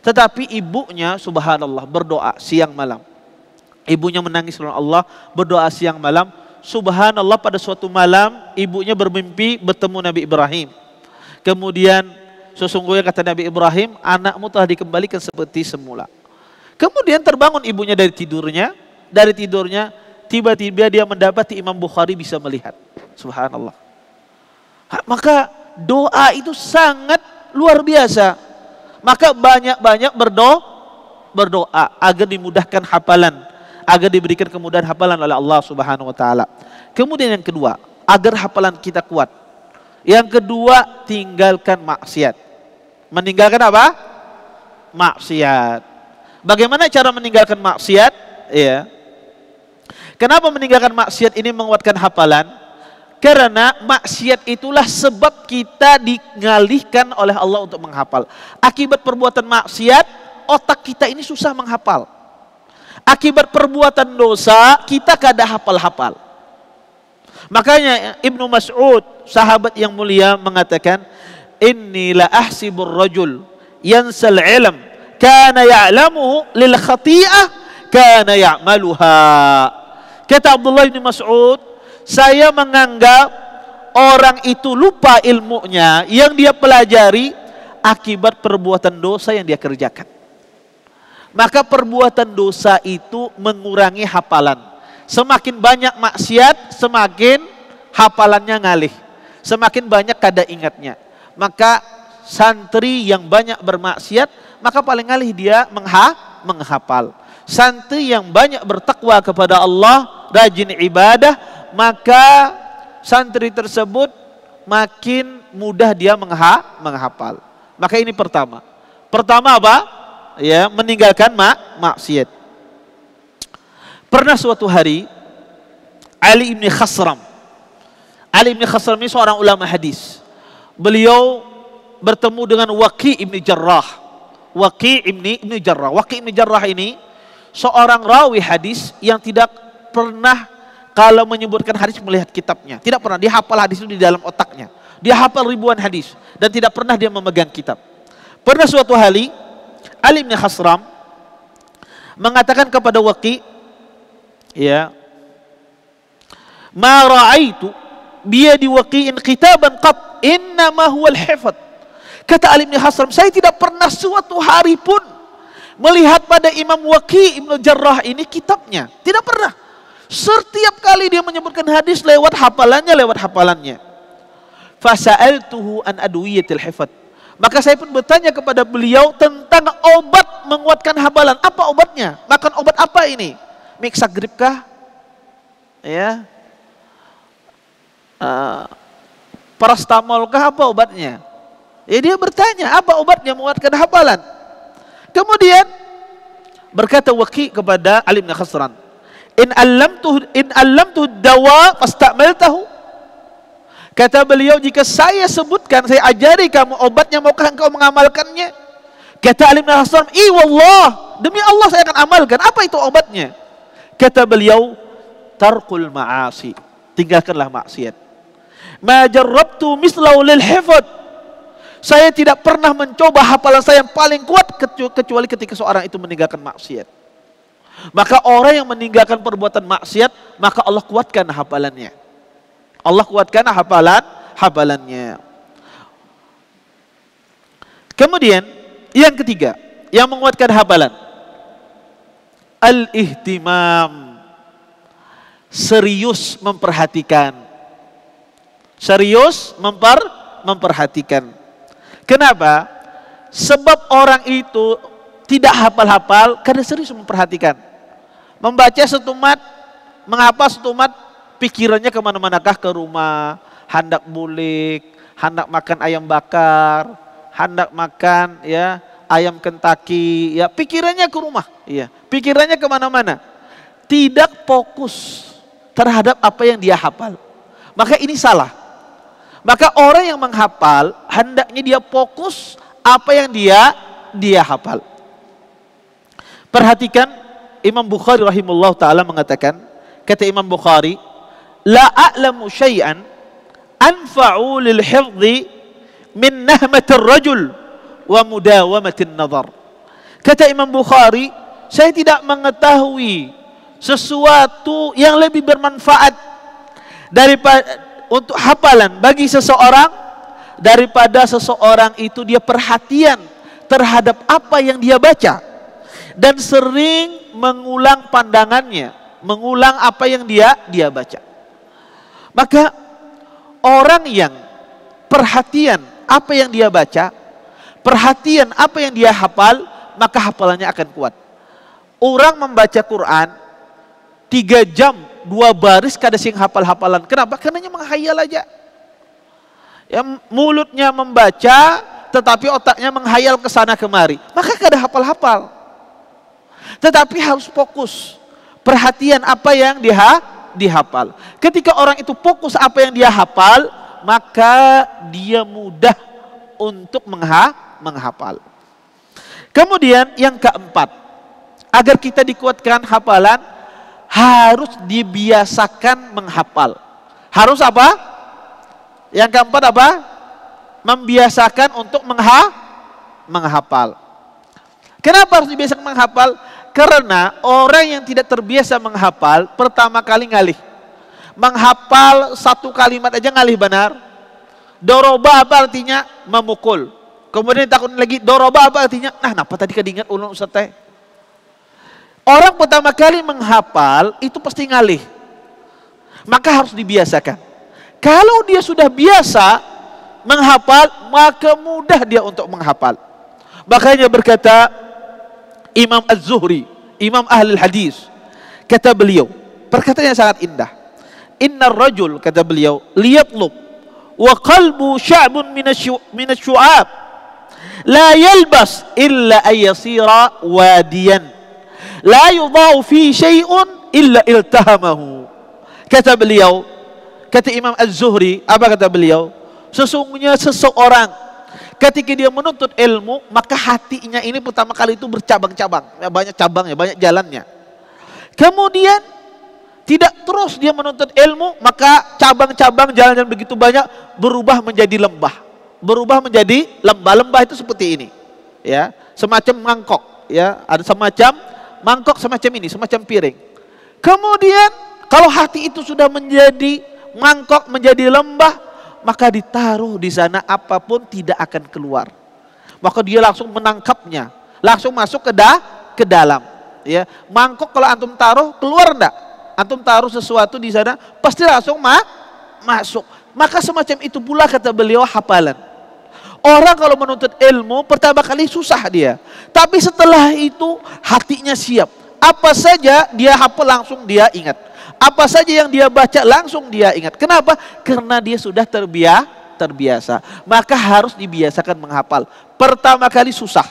Tetapi ibunya subhanallah berdoa siang malam. Ibunya menangis karena Allah, berdoa siang malam. Subhanallah, pada suatu malam ibunya bermimpi bertemu Nabi Ibrahim. Kemudian sesungguhnya kata Nabi Ibrahim, anakmu telah dikembalikan seperti semula. Kemudian terbangun ibunya dari tidurnya. Dari tidurnya tiba-tiba dia mendapati Imam Bukhari bisa melihat. Subhanallah. Maka doa itu sangat luar biasa. Maka banyak-banyak berdoa agar dimudahkan hafalan, agar diberikan kemudahan hafalan oleh Allah Subhanahu wa taala. Kemudian yang kedua, agar hafalan kita kuat. Yang kedua, tinggalkan maksiat. Meninggalkan apa? Maksiat. Bagaimana cara meninggalkan maksiat? Ya. Kenapa meninggalkan maksiat ini menguatkan hafalan? Karena maksiat itulah sebab kita dialihkan oleh Allah untuk menghafal. Akibat perbuatan maksiat, otak kita ini susah menghafal. Akibat perbuatan dosa, kita kada hafal-hafal. Makanya Ibnu Mas'ud, sahabat yang mulia, mengatakan, "Inni la ahsibur rajul yansal ilm kana ya'lamuhu lil khati'ah kana ya'maluha." Kata Abdullah bin Mas'ud, saya menganggap orang itu lupa ilmunya yang dia pelajari akibat perbuatan dosa yang dia kerjakan. Maka perbuatan dosa itu mengurangi hafalan. Semakin banyak maksiat, semakin hafalannya ngalih. Semakin banyak kada ingatnya. Maka santri yang banyak bermaksiat, maka paling ngalih dia menghafal. Santri yang banyak bertakwa kepada Allah, rajin ibadah, maka santri tersebut makin mudah dia menghafal. Maka ini pertama. Pertama apa? Ya, meninggalkan maksiat. Pernah suatu hari Ali bin Khasram. Ali bin Khasram ini seorang ulama hadis. Beliau bertemu dengan Waqi' bin Jarrah. Waqi' bin Jarrah. Waqi' bin Jarrah ini seorang rawi hadis yang tidak pernah kalau menyebutkan hadis melihat kitabnya. Tidak pernah. Dia hafal hadis itu di dalam otaknya. Dia hafal ribuan hadis dan tidak pernah dia memegang kitab. Pernah suatu hari Ali bin Khasram mengatakan kepada Waqi', ya, "Ma ra'aitu biyadi Waqi'in kitaban qat, innama huwa al-hifdz." Kata Ali bin Khasram, saya tidak pernah suatu hari pun melihat pada Imam Waqi' bin Jarrah ini kitabnya. Tidak pernah. Setiap kali dia menyebutkan hadis lewat hafalannya. Fasa'altuhu an adwiyatil hifdz. Maka saya pun bertanya kepada beliau tentang obat menguatkan hafalan. Apa obatnya? Makan obat apa ini? Mixagrip kah? Ya. Paracetamol kah? Apa obatnya? Ya, dia bertanya, apa obatnya menguatkan hafalan? Kemudian berkata Waqi' kepada Ali bin Khasram, In allamtu dawa fastamaltahu. Kata beliau, jika saya sebutkan, saya ajari kamu obatnya, maukah engkau mengamalkannya? Kata Ali bin Khasram, wallah, demi Allah saya akan amalkan. Apa itu obatnya? Kata beliau, tarkul ma'asi, tinggalkanlah maksiat. Ma jarrabtu mislahu lil hifdz. Saya tidak pernah mencoba hafalan saya yang paling kuat kecuali ketika seorang itu meninggalkan maksiat. Maka orang yang meninggalkan perbuatan maksiat, maka Allah kuatkan hafalannya. Allah kuatkan hafalannya. Kemudian yang ketiga, yang menguatkan hafalan, al-ihtimam, serius memperhatikan. Serius memperhatikan. Kenapa? Sebab orang itu tidak hafal-hafal karena serius memperhatikan. Membaca setumat, menghafal setumat, pikirannya kemana-manakah, ke rumah, hendak bulik, hendak makan ayam bakar, hendak makan ya ayam Kentucky, ya pikirannya ke rumah, ya pikirannya kemana-mana, tidak fokus terhadap apa yang dia hafal. Maka ini salah. Maka orang yang menghafal hendaknya dia fokus apa yang dia hafal. Perhatikan Imam Bukhari rahimahullah ta'ala mengatakan, kata Imam Bukhari, la a'lamu syai'an anfa'u lil hifdhi min nahmatir rajul wa mudawamatin nazar. Kata Imam Bukhari, saya tidak mengetahui sesuatu yang lebih bermanfaat daripada untuk hafalan bagi seseorang daripada seseorang itu dia perhatian terhadap apa yang dia baca dan sering mengulang pandangannya, mengulang apa yang dia baca. Maka orang yang perhatian apa yang dia baca, perhatian apa yang dia hafal, maka hafalannya akan kuat. Orang membaca Quran 3 jam 2 baris kada sing hafal-hafalan. Kenapa? Karena menghayal aja. Ya, mulutnya membaca tetapi otaknya menghayal ke sana kemari. Maka kada hafal-hafal. Tetapi harus fokus. Perhatian apa yang dihafal. Ketika orang itu fokus apa yang dia hafal, maka dia mudah untuk menghafal. Kemudian yang keempat, agar kita dikuatkan hafalan, harus dibiasakan menghafal. Harus apa? Yang keempat apa? Membiasakan untuk menghafal. Kenapa harus dibiasakan menghafal? Karena orang yang tidak terbiasa menghafal, pertama kali ngalih. Menghafal 1 kalimat aja ngalih benar. Doroba apa artinya? Memukul. Kemudian takut lagi, doroba apa artinya? Nah, kenapa tadi kadingat ulun Ustaz teh? Orang pertama kali menghafal itu pasti ngalih. Maka harus dibiasakan. Kalau dia sudah biasa menghafal, maka mudah dia untuk menghafal. Makanya berkata Imam Az-Zuhri, Imam Ahlul Hadis, kata beliau, perkataan yang sangat indah. Innar rajul, kata beliau, liyatlub wa qalbu sya'bun minasyu'ab la yalbas illa ayyasira wadiyan la yudha'u fi syai'un illa iltahamahu. Kata beliau, kata Imam Az-Zuhri, apa kata beliau? Sesungguhnya seseorang ketika dia menuntut ilmu, maka hatinya ini pertama kali itu bercabang-cabang, ya, banyak cabangnya, banyak jalannya. Kemudian tidak terus dia menuntut ilmu, maka cabang-cabang jalan yang begitu banyak berubah menjadi lembah. Berubah menjadi lembah. Lembah itu seperti ini, ya, semacam mangkok, ya, ada semacam mangkok semacam ini, semacam piring. Kemudian kalau hati itu sudah menjadi mangkok, menjadi lembah, maka ditaruh di sana apapun tidak akan keluar. Maka dia langsung menangkapnya, langsung masuk ke dalam. Ya, mangkok kalau antum taruh keluar enggak? Antum taruh sesuatu di sana pasti langsung masuk. Maka semacam itu pula kata beliau hafalan. Orang kalau menuntut ilmu pertama kali susah dia, tapi setelah itu hatinya siap. Apa saja dia hafal langsung dia ingat. Apa saja yang dia baca langsung dia ingat. Kenapa? Karena dia sudah terbiasa. Maka harus dibiasakan menghafal. Pertama kali susah,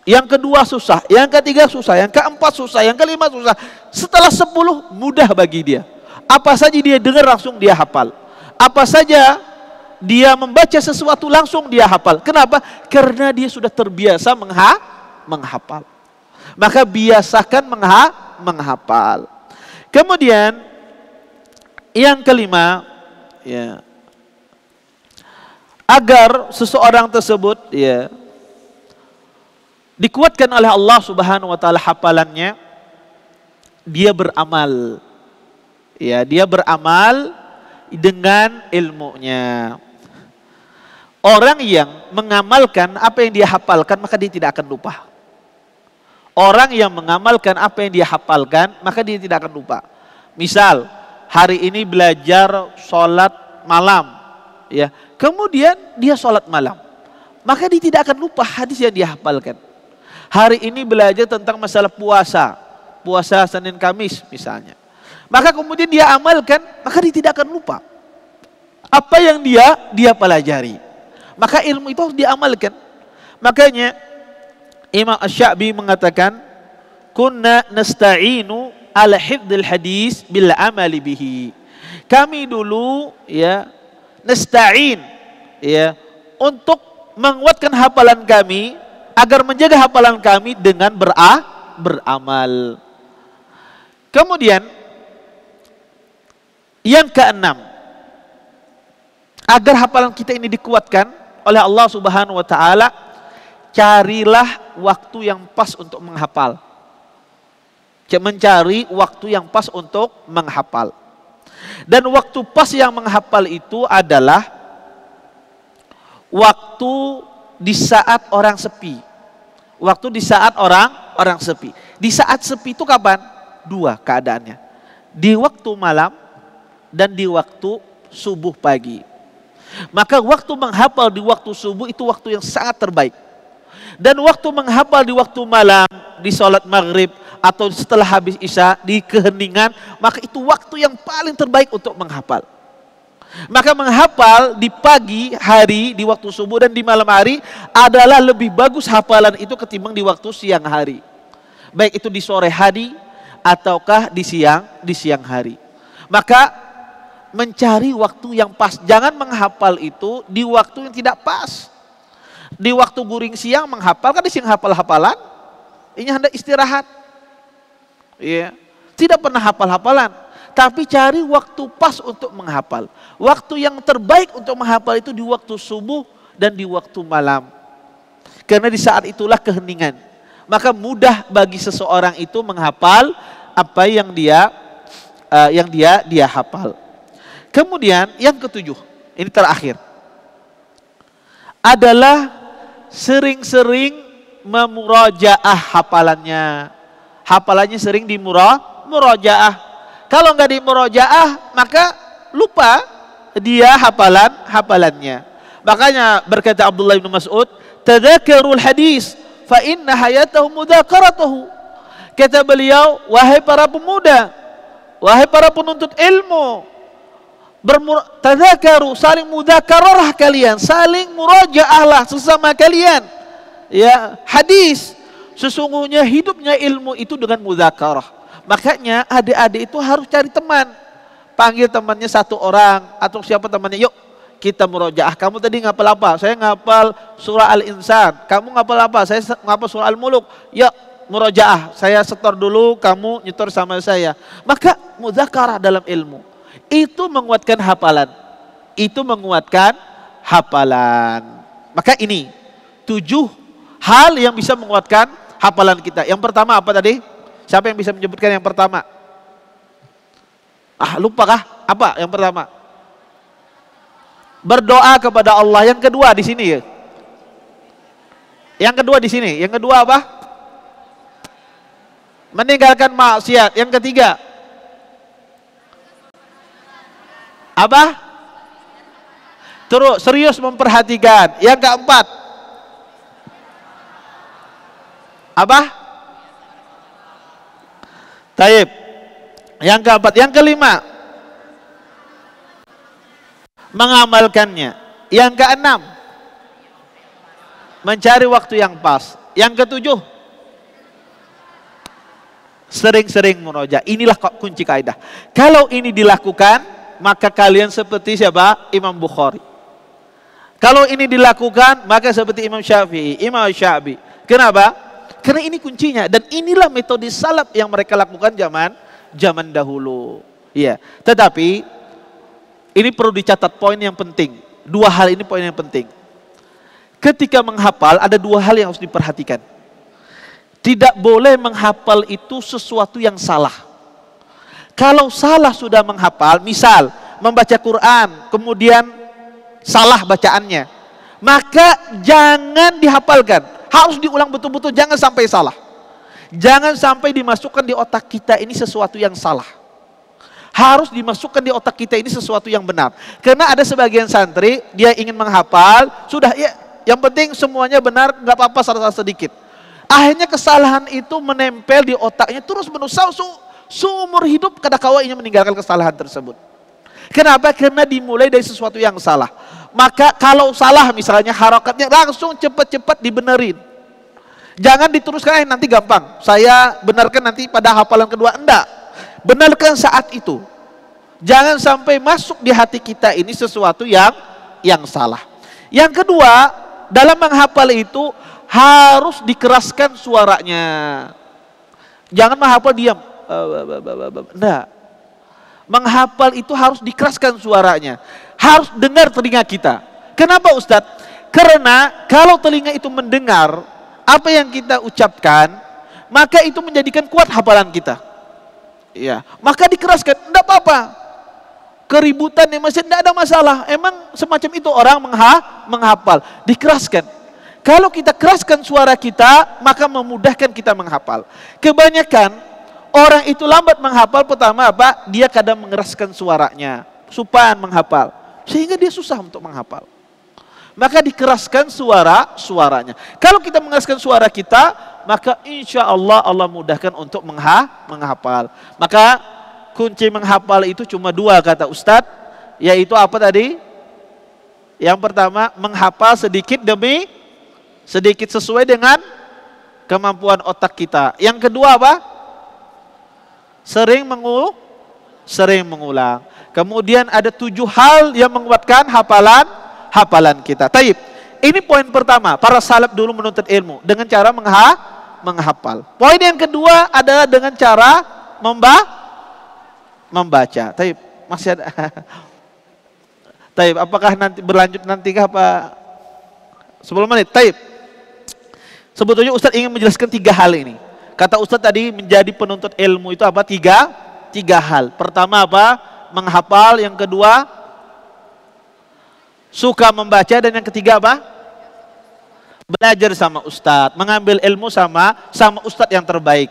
yang kedua susah, yang ketiga susah, yang keempat susah, yang kelima susah. Setelah 10 mudah bagi dia. Apa saja dia dengar langsung dia hafal. Apa saja dia membaca sesuatu langsung dia hafal. Kenapa? Karena dia sudah terbiasa menghafal. Maka biasakan menghafal. Kemudian yang kelima, ya, agar seseorang tersebut, ya, dikuatkan oleh Allah Subhanahu wa taala hafalannya, dia beramal. Ya, dia beramal dengan ilmunya. Orang yang mengamalkan apa yang dia hafalkan, maka dia tidak akan lupa. Orang yang mengamalkan apa yang dia hafalkan, maka dia tidak akan lupa. Misal, hari ini belajar sholat malam, ya, kemudian dia sholat malam, maka dia tidak akan lupa hadis yang dia hafalkan. Hari ini belajar tentang masalah puasa Senin Kamis misalnya, maka kemudian dia amalkan, maka dia tidak akan lupa apa yang dia pelajari. Maka ilmu itu harus diamalkan. Makanya Imam Asy-Sya'bi mengatakan, kunna nasta'inu ala hifdzil hadis bil amali bihi. Kami dulu, ya, nasta'in, ya, untuk menguatkan hafalan kami, agar menjaga hafalan kami dengan beramal. Kemudian Yang keenam, agar hafalan kita ini dikuatkan oleh Allah Subhanahu wa taala, carilah waktu yang pas untuk menghafal. Mencari waktu yang pas untuk menghafal. Dan waktu pas yang menghafal itu adalah waktu di saat orang sepi. Waktu di saat orang sepi. Di saat sepi itu kapan? Dua keadaannya. Di waktu malam dan di waktu subuh pagi. Maka waktu menghafal di waktu subuh itu waktu yang sangat terbaik. Dan waktu menghafal di waktu malam, di sholat maghrib atau setelah habis isya, di keheningan, maka itu waktu yang paling terbaik untuk menghafal. Maka menghafal di pagi hari, di waktu subuh dan di malam hari adalah lebih bagus hafalan itu ketimbang di waktu siang hari. Baik itu di sore hari ataukah di siang hari. Maka mencari waktu yang pas. Jangan menghafal itu di waktu yang tidak pas. Di waktu guring siang menghafal, kan di siang hafal-hafalan. Ini hendak istirahat. Ya. Tidak pernah hafal-hafalan. Tapi cari waktu pas untuk menghafal. Waktu yang terbaik untuk menghafal itu di waktu subuh dan di waktu malam. Karena di saat itulah keheningan. Maka mudah bagi seseorang itu menghafal apa yang dia hafal. Kemudian yang ketujuh, ini terakhir, adalah sering-sering memurajaah hafalannya. Hafalannya sering dimurajaah. Kalau nggak dimurajaah, maka lupa dia hafalannya. Makanya berkata Abdullah bin Mas'ud, "Tadzakarul hadis, fa inna hayatahu mudzakaratuhu." Kata beliau, wahai para pemuda, wahai para penuntut ilmu, tadzakaru, saling mudzakarah kalian, saling murajaahlah sesama kalian. Ya, hadis, sesungguhnya hidupnya ilmu itu dengan mudzakarah. Makanya adik-adik itu harus cari teman. Panggil temannya satu orang atau siapa temannya, yuk kita murojaah. Kamu tadi ngapal apa? Saya ngapal surah Al-Insan. Kamu ngapal apa? Saya ngapal surah Al-Muluk. Yuk murojaah. Saya setor dulu, kamu nyetor sama saya. Maka mudzakarah dalam ilmu itu menguatkan hafalan. Itu menguatkan hafalan. Maka ini 7 hal yang bisa menguatkan hafalan kita. Yang pertama apa tadi? Siapa yang bisa menyebutkan yang pertama? Lupa kah? Apa yang pertama? Berdoa kepada Allah. Yang kedua di sini ya. Yang kedua di sini. Yang kedua apa? Meninggalkan maksiat. Yang ketiga apa? Terus serius memperhatikan. Yang keempat apa? Taib. Yang keempat, yang kelima mengamalkannya. Yang keenam mencari waktu yang pas. Yang ketujuh sering-sering murojaah. Inilah kunci kaidah. Kalau ini dilakukan, maka kalian seperti siapa? Imam Bukhari. Kalau ini dilakukan, maka seperti Imam Syafi'i, Imam Syafi'i. Kenapa? Karena ini kuncinya, dan inilah metode salaf yang mereka lakukan zaman dahulu. Ya, tetapi ini perlu dicatat poin yang penting. 2 hal ini poin yang penting. Ketika menghafal ada 2 hal yang harus diperhatikan. Tidak boleh menghafal itu sesuatu yang salah. Kalau salah sudah menghafal, misal membaca Quran, kemudian salah bacaannya, maka jangan dihafalkan. Harus diulang betul-betul, jangan sampai salah. Jangan sampai dimasukkan di otak kita ini sesuatu yang salah. Harus dimasukkan di otak kita ini sesuatu yang benar. Karena ada sebagian santri, dia ingin menghafal, sudah ya, yang penting semuanya benar, nggak apa-apa salah sedikit. Akhirnya kesalahan itu menempel di otaknya terus menerus seumur hidup, kadang-kala ingin meninggalkan kesalahan tersebut. Kenapa? Karena dimulai dari sesuatu yang salah. Maka kalau salah misalnya harakatnya, langsung cepat-cepat dibenerin. Jangan diteruskan, nanti gampang, saya benarkan nanti pada hafalan kedua. Enggak, benarkan saat itu. Jangan sampai masuk di hati kita ini sesuatu yang salah. Yang kedua, dalam menghafal itu harus dikeraskan suaranya. Jangan menghafal diam. Enggak. Menghafal itu harus dikeraskan suaranya, harus dengar telinga kita. Kenapa Ustadz? Karena kalau telinga itu mendengar apa yang kita ucapkan, maka itu menjadikan kuat hafalan kita. Ya, maka dikeraskan, tidak apa-apa. Keributan di masjid tidak ada masalah. Emang semacam itu orang menghafal, dikeraskan. Kalau kita keraskan suara kita, maka memudahkan kita menghafal. Kebanyakan orang itu lambat menghafal. Pertama apa? Dia kadang mengeraskan suaranya, supaya menghafal, sehingga dia susah untuk menghafal. Maka dikeraskan suaranya. Kalau kita mengeraskan suara kita, maka insya Allah Allah mudahkan untuk menghafal. Maka kunci menghafal itu cuma dua kata Ustadz, yaitu apa tadi? Yang pertama, menghafal sedikit demi sedikit sesuai dengan kemampuan otak kita. Yang kedua apa? Sering mengulang. Kemudian ada 7 hal yang menguatkan hafalan kita. Taib. Ini poin pertama. Para salaf dulu menuntut ilmu dengan cara menghafal. Poin yang kedua adalah dengan cara membaca. Taib. Masih ada. Taib. Apakah nanti berlanjut nanti apa? 10 menit. Taib. Sebetulnya Ustadz ingin menjelaskan 3 hal ini. Kata Ustadz tadi, menjadi penuntut ilmu itu apa? Tiga hal. Pertama apa? Menghafal. Yang kedua, suka membaca. Dan yang ketiga apa? Belajar sama Ustadz. Mengambil ilmu sama Ustadz yang terbaik.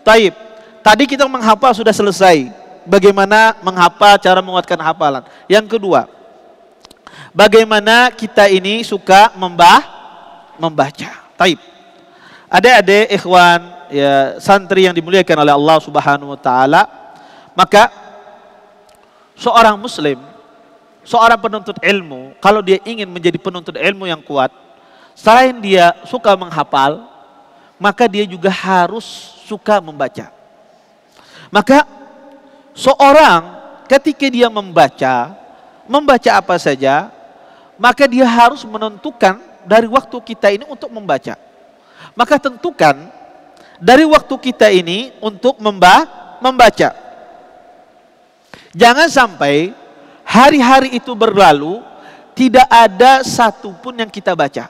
Taib. Tadi kita menghafal sudah selesai. Bagaimana menghafal, cara menguatkan hafalan. Yang kedua, bagaimana kita ini suka membaca. Taib. Adik-adik, ikhwan, ya, santri yang dimuliakan oleh Allah Subhanahu wa taala, maka seorang muslim, seorang penuntut ilmu, kalau dia ingin menjadi penuntut ilmu yang kuat, selain dia suka menghafal, maka dia juga harus suka membaca. Maka seorang ketika dia membaca apa saja, maka dia harus menentukan dari waktu kita ini untuk membaca. Maka tentukan dari waktu kita ini untuk membaca. Jangan sampai hari-hari itu berlalu tidak ada satupun yang kita baca.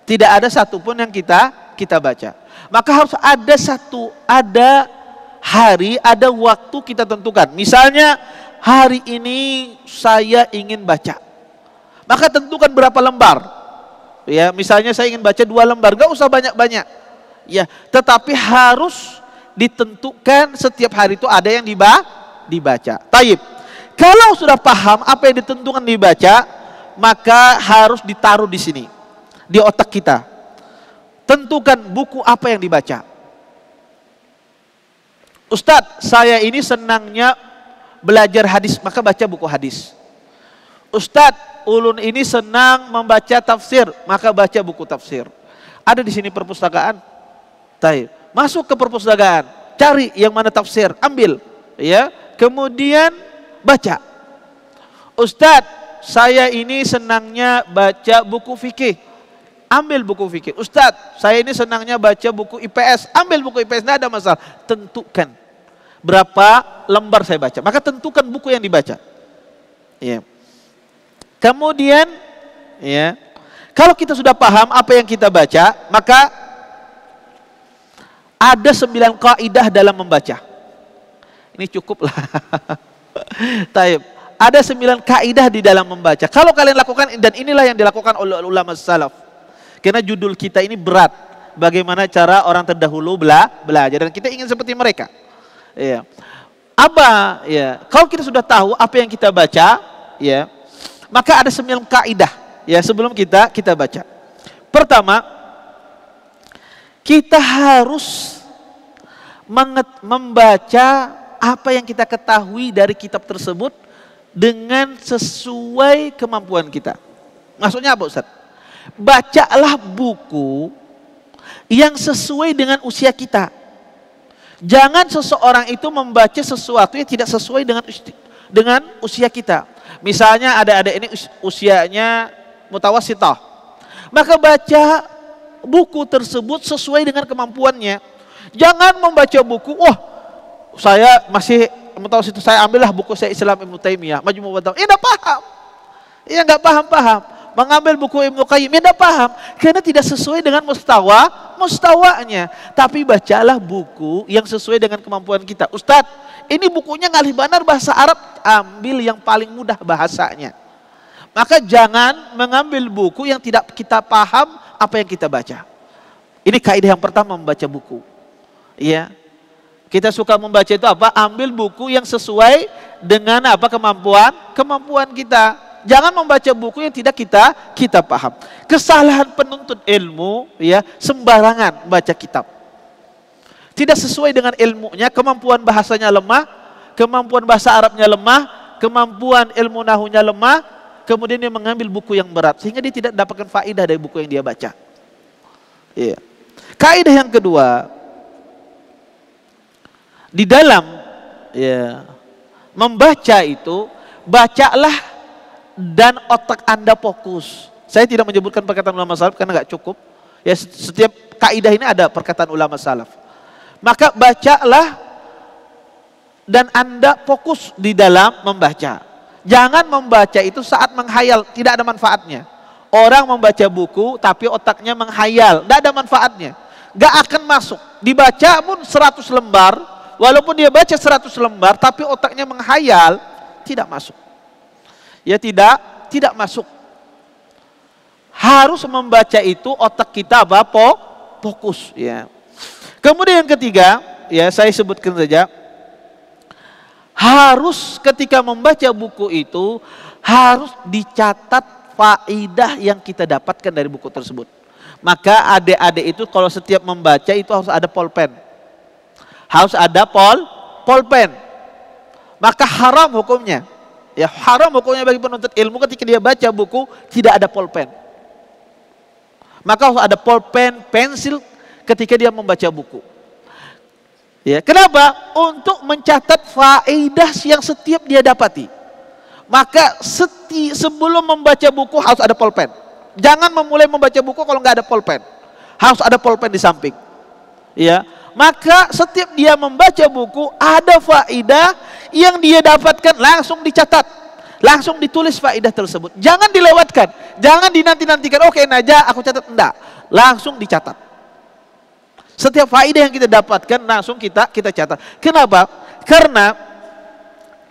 Tidak ada satupun yang kita baca. Maka harus ada hari, ada waktu kita tentukan. Misalnya hari ini saya ingin baca. Maka tentukan berapa lembar. Ya, misalnya saya ingin baca 2 lembar, gak usah banyak-banyak. Ya, tetapi harus ditentukan setiap hari itu ada yang dibaca. Taib. Kalau sudah paham apa yang ditentukan dibaca, maka harus ditaruh di sini, di otak kita. Tentukan buku apa yang dibaca. Ustadz, saya ini senangnya belajar hadis, maka baca buku hadis. Ustadz, ulun ini senang membaca tafsir, maka baca buku tafsir. Ada di sini perpustakaan. Taib. Masuk ke perpustakaan, cari yang mana tafsir, ambil, ya. Kemudian baca. Ustadz, saya ini senangnya baca buku fikih. Ambil buku fikih. Ustadz, saya ini senangnya baca buku IPS. Ambil buku IPS, tidak ada masalah. Tentukan berapa lembar saya baca. Maka tentukan buku yang dibaca. Ya. Kemudian, ya, kalau kita sudah paham apa yang kita baca, maka ada 9 kaidah dalam membaca. Ini cukup lah. Taib. Ada 9 kaidah di dalam membaca. Kalau kalian lakukan, dan inilah yang dilakukan oleh ulama salaf. Karena judul kita ini berat. Bagaimana cara orang terdahulu belajar. Dan kita ingin seperti mereka. Ya. Apa? Ya. Kalau kita sudah tahu apa yang kita baca, ya, maka ada 9 kaidah ya sebelum kita baca. Pertama, kita harus membaca apa yang kita ketahui dari kitab tersebut dengan sesuai kemampuan kita. Maksudnya apa, Ustaz? Bacalah buku yang sesuai dengan usia kita. Jangan seseorang itu membaca sesuatu yang tidak sesuai dengan usia kita. Misalnya adik-adik ini usianya mutawassithah. Maka baca buku tersebut sesuai dengan kemampuannya. Jangan membaca buku, wah saya masih Mutawasit itu, saya ambillah buku saya Islam Ibnu Taimiyah, Majmu' Fatawa. Enggak paham. Iya, enggak paham. Mengambil buku Ibnu Qayyim, enggak paham. Karena tidak sesuai dengan mustawanya. Tapi bacalah buku yang sesuai dengan kemampuan kita. Ustadz, ini bukunya ngalih banar bahasa Arab, ambil yang paling mudah bahasanya. Maka jangan mengambil buku yang tidak kita paham apa yang kita baca. Ini kaidah yang pertama membaca buku. Iya. Kita suka membaca itu apa? Ambil buku yang sesuai dengan apa kemampuan kita. Jangan membaca buku yang tidak kita paham. Kesalahan penuntut ilmu ya, sembarangan baca kitab. Tidak sesuai dengan ilmunya, kemampuan bahasanya lemah, kemampuan bahasa Arabnya lemah, kemampuan ilmu nahunya lemah. Kemudian dia mengambil buku yang berat sehingga dia tidak dapatkan faedah dari buku yang dia baca. Iya. Kaidah yang kedua, di dalam ya, membaca itu, bacalah dan otak Anda fokus. Saya tidak menyebutkan perkataan ulama salaf karena nggak cukup. Ya, setiap kaidah ini ada perkataan ulama salaf. Maka bacalah dan Anda fokus di dalam membaca. Jangan membaca itu saat menghayal, tidak ada manfaatnya. Orang membaca buku tapi otaknya menghayal, tidak ada manfaatnya. Gak akan masuk. Dibaca pun 100 lembar, walaupun dia baca 100 lembar tapi otaknya menghayal, tidak masuk. Ya tidak masuk. Harus membaca itu otak kita apa? Fokus ya. Kemudian yang ketiga, ya saya sebutkan saja. Harus ketika membaca buku itu harus dicatat faidah yang kita dapatkan dari buku tersebut. Maka adik-adik itu kalau setiap membaca itu harus ada pulpen. Harus ada pulpen. Maka haram hukumnya. Ya, haram hukumnya bagi penuntut ilmu ketika dia baca buku tidak ada pulpen. Maka harus ada pulpen, pensil ketika dia membaca buku. Ya, kenapa? Untuk mencatat faedah yang setiap dia dapati. Maka sebelum membaca buku harus ada pulpen. Jangan memulai membaca buku kalau nggak ada pulpen. Harus ada pulpen di samping. Ya, maka setiap dia membaca buku ada faedah yang dia dapatkan langsung dicatat, langsung ditulis faedah tersebut. Jangan dilewatkan, jangan dinanti-nantikan. Oke, Naja, aku catat, enggak. Langsung dicatat. Setiap faedah yang kita dapatkan langsung kita catat. Kenapa? Karena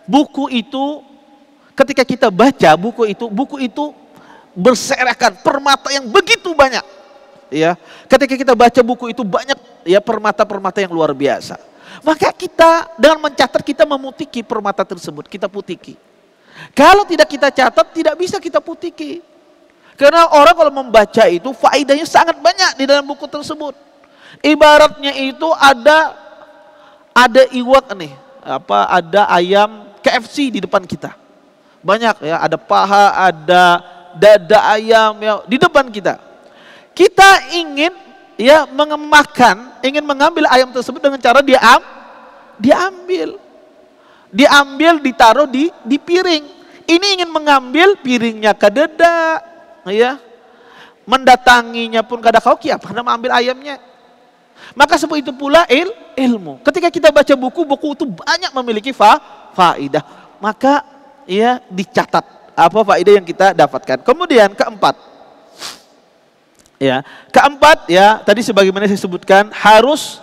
buku itu ketika kita baca buku itu berserakan permata yang begitu banyak. Ya, ketika kita baca buku itu banyak ya permata-permata yang luar biasa. Maka kita dengan mencatat kita memutiki permata tersebut, kita putiki. Kalau tidak kita catat tidak bisa kita putiki. Karena orang kalau membaca itu faedahnya sangat banyak di dalam buku tersebut. Ibaratnya itu ada iwak nih, ada ayam KFC di depan kita. Banyak ya, ada paha, ada dada ayam ya di depan kita. Kita ingin ya ingin mengambil ayam tersebut dengan cara diambil, ditaruh di piring. Ini ingin mengambil piringnya kadeda, ya, mendatanginya pun kada kau apa karena mengambil ayamnya. Maka seperti itu pula ilmu. Ketika kita baca buku itu banyak memiliki faedah. Maka ya dicatat apa faedah yang kita dapatkan. Kemudian keempat, ya tadi sebagaimana saya sebutkan harus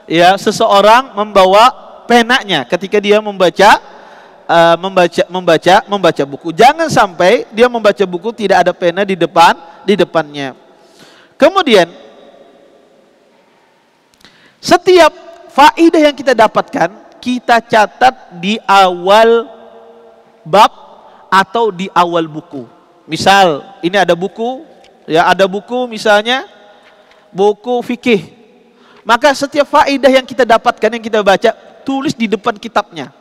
ya seseorang membawa penanya ketika dia membaca buku. Jangan sampai dia membaca buku tidak ada pena di depannya. Kemudian setiap faedah yang kita dapatkan kita catat di awal bab atau di awal buku. Misal ini ada buku, ya ada buku misalnya buku fikih. Maka setiap faedah yang kita dapatkan yang kita baca tulis di depan kitabnya.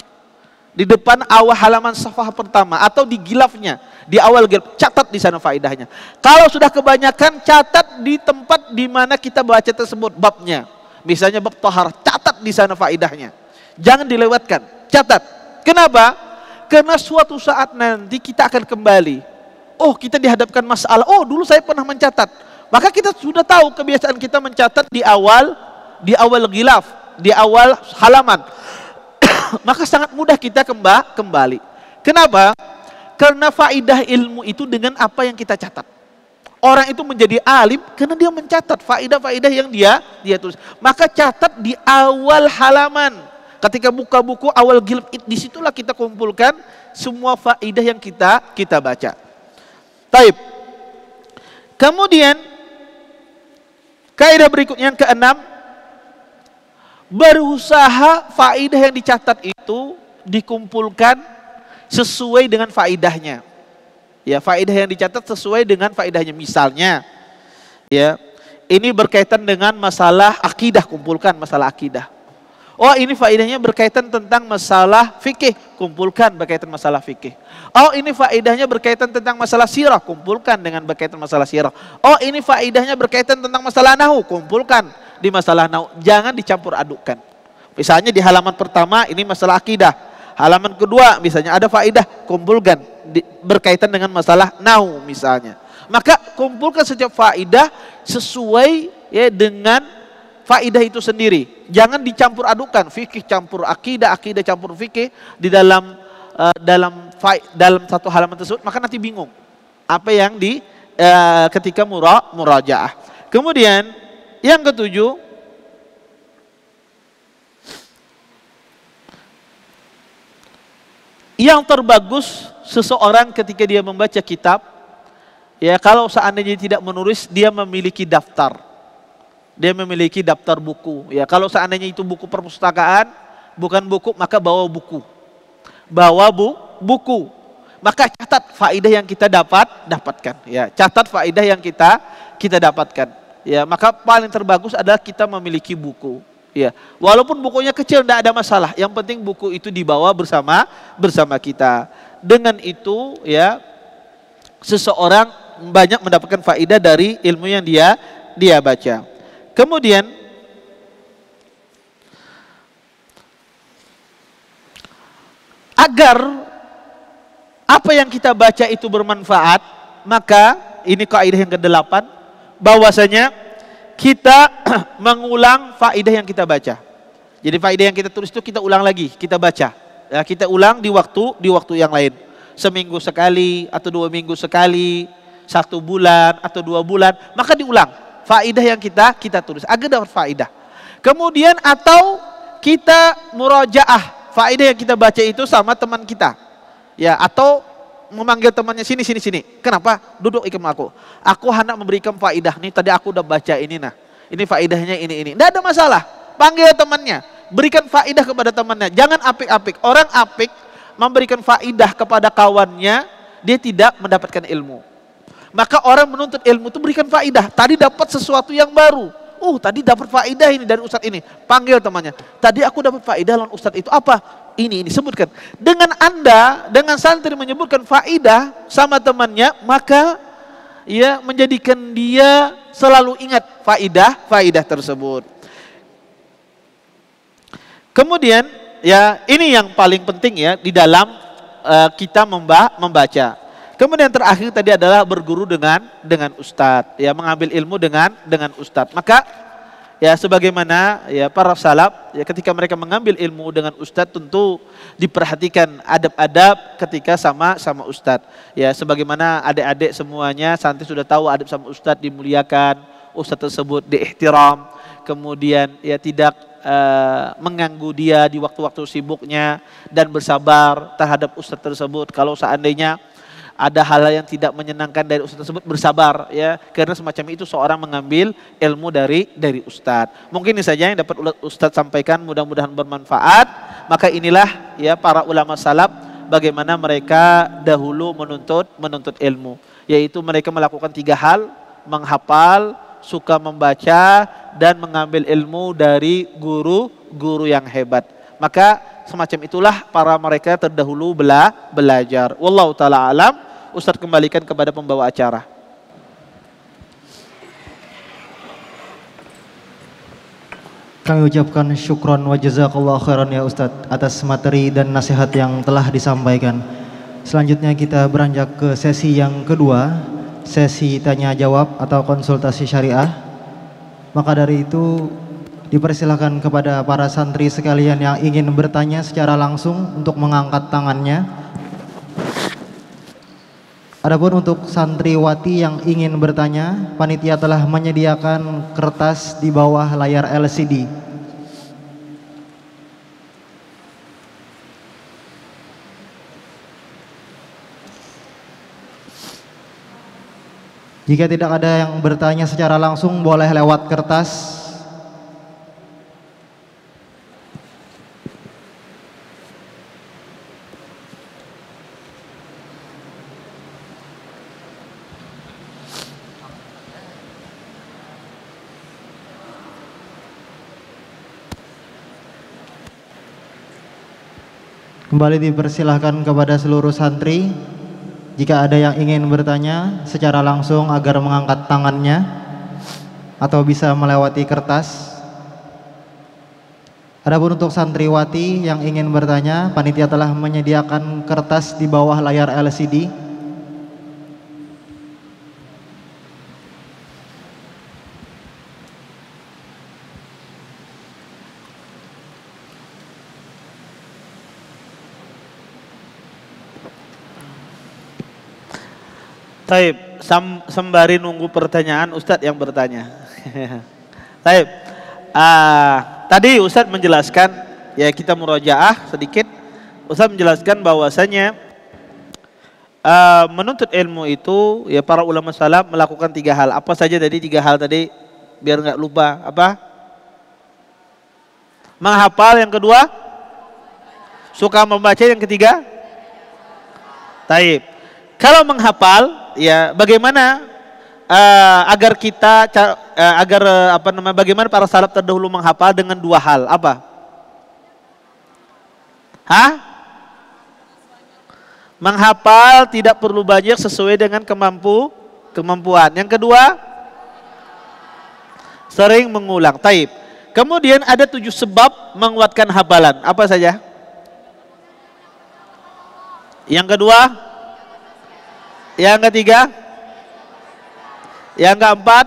Di depan awal halaman safhah pertama atau di gilafnya, di awal gilaf, catat di sana faedahnya. Kalau sudah kebanyakan catat di tempat di mana kita baca tersebut babnya. Misalnya bab taharah, catat di sana faedahnya. Jangan dilewatkan, catat. Kenapa? Karena suatu saat nanti kita akan kembali. Oh, kita dihadapkan masalah. Oh, dulu saya pernah mencatat. Maka kita sudah tahu kebiasaan kita mencatat di awal gilaf, di awal halaman. maka sangat mudah kita kembali. Kenapa? Karena faidah ilmu itu dengan apa yang kita catat. Orang itu menjadi alim karena dia mencatat faidah-faidah yang dia tulis. Maka catat di awal halaman. Ketika buka buku awal jilid, disitulah kita kumpulkan semua faidah yang kita baca. Taib. Kemudian kaidah berikutnya yang keenam, berusaha faidah yang dicatat itu dikumpulkan sesuai dengan faidahnya. Ya, faedah yang dicatat sesuai dengan faedahnya. Misalnya, ya, ini berkaitan dengan masalah akidah, kumpulkan masalah akidah. Oh, ini faedahnya berkaitan tentang masalah fikih, kumpulkan berkaitan masalah fikih. Oh, ini faedahnya berkaitan tentang masalah sirah, kumpulkan dengan berkaitan masalah sirah. Oh, ini faedahnya berkaitan tentang masalah nahu, kumpulkan di masalah nahu. Jangan dicampur adukkan. Misalnya di halaman pertama ini masalah akidah. Halaman kedua misalnya ada faedah, kumpulkan berkaitan dengan masalah nahu misalnya. Maka kumpulkan setiap faedah sesuai ya dengan faedah itu sendiri. Jangan dicampur adukan, fikih campur akidah, akidah campur fikih di dalam satu halaman tersebut, maka nanti bingung apa yang ketika murajaah. Kemudian yang ketujuh, yang terbagus seseorang ketika dia membaca kitab, ya kalau seandainya tidak menulis, dia memiliki daftar. Dia memiliki daftar buku. Ya kalau seandainya itu buku perpustakaan, bukan buku, maka bawa buku. Bawa buku. Maka catat faedah yang kita dapatkan. Ya, catat faedah yang kita dapatkan. Ya, maka paling terbagus adalah kita memiliki buku. Ya, walaupun bukunya kecil tidak ada masalah. Yang penting buku itu dibawa bersama kita. Dengan itu, ya, seseorang banyak mendapatkan faedah dari ilmu yang dia baca. Kemudian agar apa yang kita baca itu bermanfaat, maka ini kaidah yang ke-8, bahwasanya kita mengulang faedah yang kita baca. Jadi faedah yang kita tulis itu kita ulang lagi, kita baca. Ya, kita ulang di waktu yang lain. Seminggu sekali atau 2 minggu sekali, 1 bulan atau 2 bulan, maka diulang faedah yang kita tulis agar dapat faedah. Kemudian atau kita murajaah faedah yang kita baca itu sama teman kita. Ya, atau memanggil temannya, sini. Kenapa? Duduk ikut aku. Aku hendak memberikan faedah. Nih tadi aku udah baca ini, nah. Ini faedahnya ini. Tidak ada masalah. Panggil temannya, berikan faedah kepada temannya. Jangan apik-apik. Orang apik memberikan faedah kepada kawannya, dia tidak mendapatkan ilmu. Maka orang menuntut ilmu itu berikan faedah. Tadi dapat sesuatu yang baru. Tadi dapat faedah ini dari ustadz ini. Panggil temannya. Tadi aku dapat faedah lawan ustadz itu apa? Ini sebutkan. Dengan santri menyebutkan faedah sama temannya, maka ya menjadikan dia selalu ingat faedah tersebut. Kemudian ya ini yang paling penting ya di dalam kita membaca. Kemudian terakhir tadi adalah berguru dengan ustadz, ya mengambil ilmu dengan ustadz. Maka ya sebagaimana ya para salaf ya ketika mereka mengambil ilmu dengan ustadz tentu diperhatikan adab-adab ketika sama ustadz. Ya sebagaimana adik-adik semuanya santri sudah tahu adab sama ustadz dimuliakan, ustadz tersebut diihtiram, kemudian ya tidak mengganggu dia di waktu-waktu sibuknya dan bersabar terhadap ustadz tersebut. Kalau seandainya ada hal yang tidak menyenangkan dari ustadz tersebut, bersabar ya, karena semacam itu seorang mengambil ilmu dari ustadz. Mungkin ini saja yang dapat ustadz sampaikan, mudah-mudahan bermanfaat. Maka inilah ya para ulama salaf bagaimana mereka dahulu menuntut ilmu, yaitu mereka melakukan 3 hal: menghafal, suka membaca, dan mengambil ilmu dari guru-guru yang hebat. Maka semacam itulah para mereka terdahulu belajar. Wallahu ta'ala alam. Ustadz kembalikan kepada pembawa acara. Kami ucapkan syukron wa jazakallahu khairan ya Ustadz atas materi dan nasihat yang telah disampaikan. Selanjutnya kita beranjak ke sesi yang kedua, sesi tanya jawab atau konsultasi syariah. Maka dari itu Dipersilakan kepada para santri sekalian yang ingin bertanya secara langsung untuk mengangkat tangannya. Adapun untuk santriwati yang ingin bertanya, panitia telah menyediakan kertas di bawah layar LCD. Jika tidak ada yang bertanya secara langsung, boleh lewat kertas. Kembali dipersilahkan kepada seluruh santri, jika ada yang ingin bertanya secara langsung agar mengangkat tangannya atau bisa melewati kertas. Adapun untuk santriwati yang ingin bertanya, panitia telah menyediakan kertas di bawah layar LCD. Taib, sembari nunggu pertanyaan, Ustadz yang bertanya. Taib, tadi Ustadz menjelaskan, ya kita murojaah sedikit. Ustadz menjelaskan bahwasanya menuntut ilmu itu, ya para ulama salaf melakukan 3 hal. Apa saja tadi 3 hal tadi, biar nggak lupa. Apa? Menghafal, yang kedua suka membaca, yang ketiga taib. Kalau menghafal, ya bagaimana agar kita bagaimana para salaf terdahulu menghafal dengan 2 hal? Apa? Menghafal tidak perlu banyak, sesuai dengan kemampuan. Yang kedua, sering mengulang. Taib. Kemudian ada 7 sebab menguatkan hafalan. Apa saja? Yang kedua, yang ketiga, yang keempat,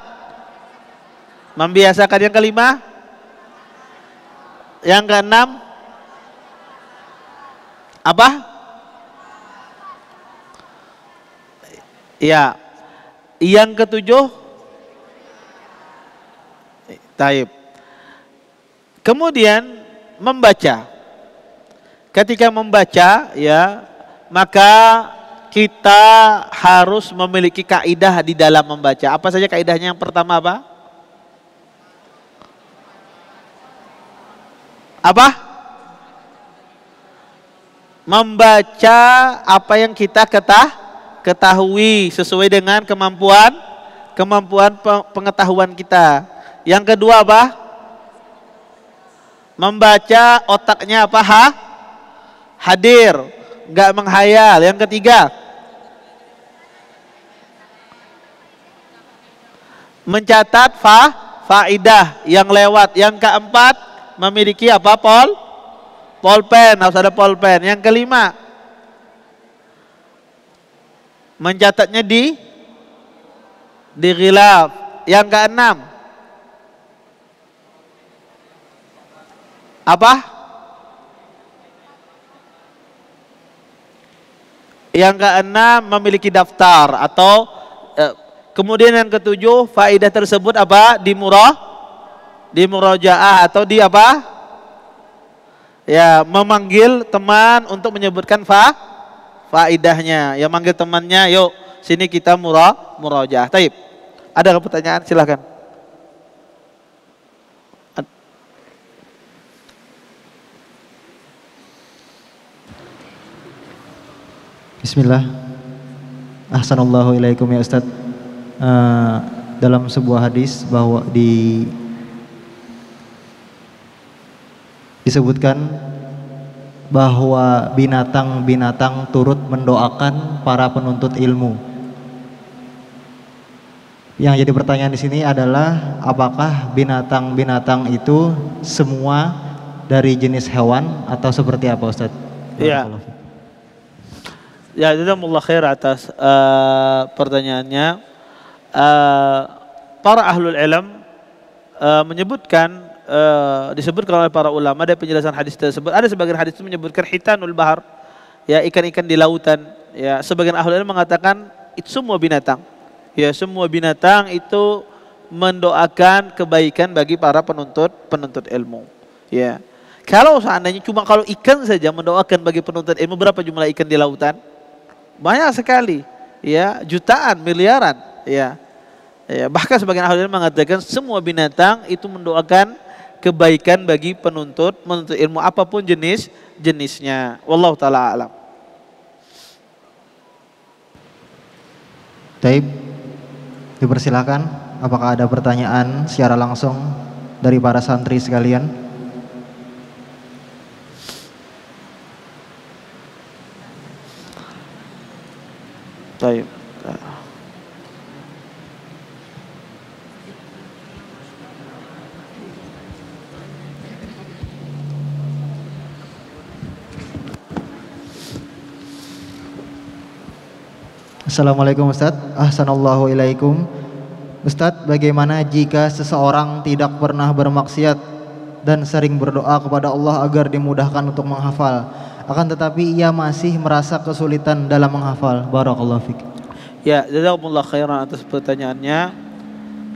membiasakan. Yang kelima, yang keenam, apa? Ya, yang ketujuh, taib. Kemudian membaca. Ketika membaca, ya, maka kita harus memiliki kaidah di dalam membaca. Apa saja kaidahnya? Yang pertama apa? Apa? Membaca apa yang kita ketahui sesuai dengan kemampuan pengetahuan kita. Yang kedua apa? Membaca otaknya apa? Hadir, nggak menghayal. Yang ketiga, mencatat faidah yang lewat. Yang keempat, memiliki apa? Polpen, harus ada polpen. Yang kelima, mencatatnya di ghilaf. Yang keenam, apa? Yang keenam, memiliki daftar atau kemudian yang ketujuh, faidah tersebut apa? Di murojaah atau di apa? Ya, memanggil teman untuk menyebutkan faidahnya. Ya, manggil temannya, yuk sini kita murojaah. Taib. Ada pertanyaan? Silakan. Bismillah. Ahsanallahu ilaikum ya Ustaz. Dalam sebuah hadis bahwa disebutkan bahwa binatang-binatang turut mendoakan para penuntut ilmu. Yang jadi pertanyaan di sini adalah apakah binatang-binatang itu semua dari jenis hewan atau seperti apa Ustaz? Iya. Ya, jazakumullah khair atas pertanyaannya. Para ahlul ilm menyebutkan disebutkan oleh para ulama dari penjelasan hadis tersebut. Ada sebagian hadis itu menyebutkan hitanul bahar, ya ikan-ikan di lautan. Ya, sebagian ahli ilmu mengatakan itu semua binatang. Ya, semua binatang itu mendoakan kebaikan bagi para penuntut ilmu. Ya. Kalau seandainya cuma kalau ikan saja mendoakan bagi penuntut ilmu, berapa jumlah ikan di lautan? Banyak sekali. Ya, jutaan, miliaran. Ya. Ya, bahkan sebagian ahli ilmu mengatakan semua binatang itu mendoakan kebaikan bagi penuntut ilmu apapun jenisnya. Wallahu taala alam. Taib, dipersilakan. Apakah ada pertanyaan secara langsung dari para santri sekalian? Taib. Assalamualaikum Ustaz. Ahsanallahu ilaikum. Ustaz, bagaimana jika seseorang tidak pernah bermaksiat dan sering berdoa kepada Allah agar dimudahkan untuk menghafal, akan tetapi ia masih merasa kesulitan dalam menghafal? Barakallahu fiik. Ya, jazakumullah khairan atas pertanyaannya.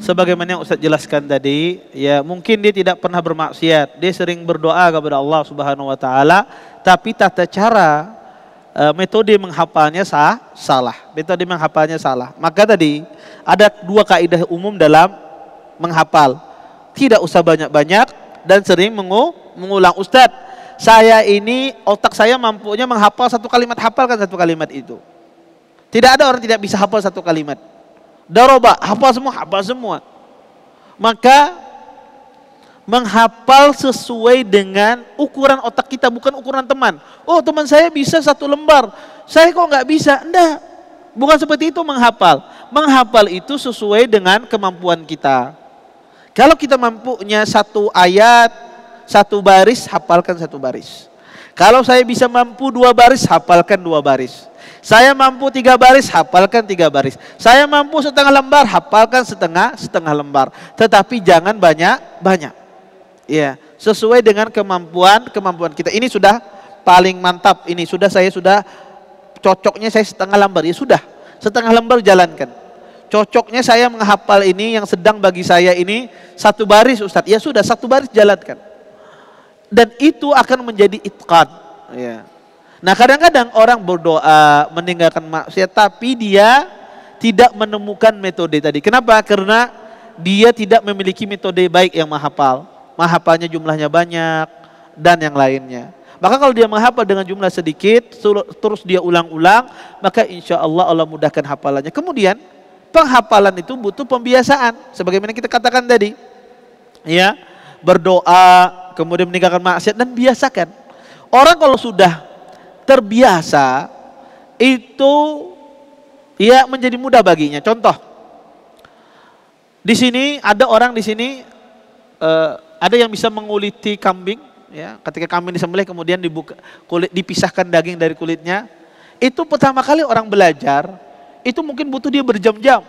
Sebagaimana yang Ustaz jelaskan tadi, ya mungkin dia tidak pernah bermaksiat, dia sering berdoa kepada Allah Subhanahu wa taala, tapi tata cara metode menghafalnya salah. Metode menghafalnya salah. Maka tadi ada dua kaidah umum dalam menghafal. Tidak usah banyak-banyak dan sering mengulang. Ustadz, saya ini otak saya mampunya menghafal satu kalimat, hafalkan satu kalimat itu. Tidak ada orang tidak bisa hafal satu kalimat. Daroba, hafal semua. Maka menghafal sesuai dengan ukuran otak kita, bukan ukuran teman. Oh, teman saya bisa 1 lembar, saya kok nggak bisa? Enggak, bukan seperti itu menghafal. Menghafal itu sesuai dengan kemampuan kita. Kalau kita mampunya 1 ayat, 1 baris, hafalkan 1 baris. Kalau saya bisa mampu 2 baris, hafalkan 2 baris. Saya mampu 3 baris, hafalkan 3 baris. Saya mampu setengah lembar, hafalkan setengah lembar. Tetapi jangan banyak. Ya, sesuai dengan kemampuan kita. Ini sudah paling mantap. Ini saya sudah cocoknya saya setengah lembar. Ya sudah, setengah lembar jalankan. Cocoknya saya menghafal ini yang sedang bagi saya ini 1 baris, Ustadz. Ya sudah, 1 baris jalankan. Dan itu akan menjadi itqan. Ya. Nah, kadang-kadang orang berdoa meninggalkan maksiat, tapi dia tidak menemukan metode tadi. Kenapa? Karena dia tidak memiliki metode baik yang menghafal. Menghafalnya jumlahnya banyak dan yang lainnya. Maka kalau dia menghafal dengan jumlah sedikit, terus dia ulang-ulang, maka insya Allah Allah mudahkan hafalannya. Kemudian penghafalan itu butuh pembiasaan, sebagaimana kita katakan tadi, ya, berdoa, kemudian meninggalkan maksiat dan biasakan. Orang kalau sudah terbiasa itu ya menjadi mudah baginya. Contoh, di sini ada orang di sini. Ada yang bisa menguliti kambing, ya. Ketika kambing disembelih kemudian dibuka kulit, dipisahkan daging dari kulitnya. Itu pertama kali orang belajar, itu mungkin butuh dia berjam-jam.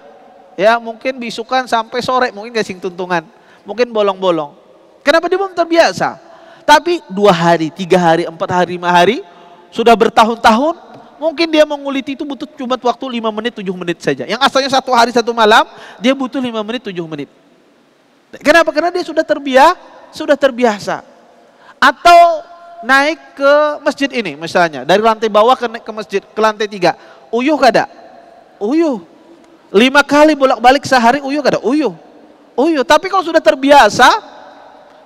Ya, mungkin bisukan sampai sore, mungkin gasing tuntungan, mungkin bolong-bolong. Kenapa dia belum terbiasa? Tapi 2 hari, 3 hari, 4 hari, 5 hari, sudah bertahun-tahun, mungkin dia menguliti itu butuh cuma waktu 5 menit, 7 menit saja. Yang asalnya 1 hari 1 malam, dia butuh 5 menit, 7 menit. Kenapa? Karena dia sudah terbiasa. Atau naik ke masjid ini misalnya, dari lantai bawah ke masjid, ke lantai 3. Uyuh kada? Uyuh. 5 kali bolak-balik sehari uyuh kada? Uyuh. Tapi kalau sudah terbiasa,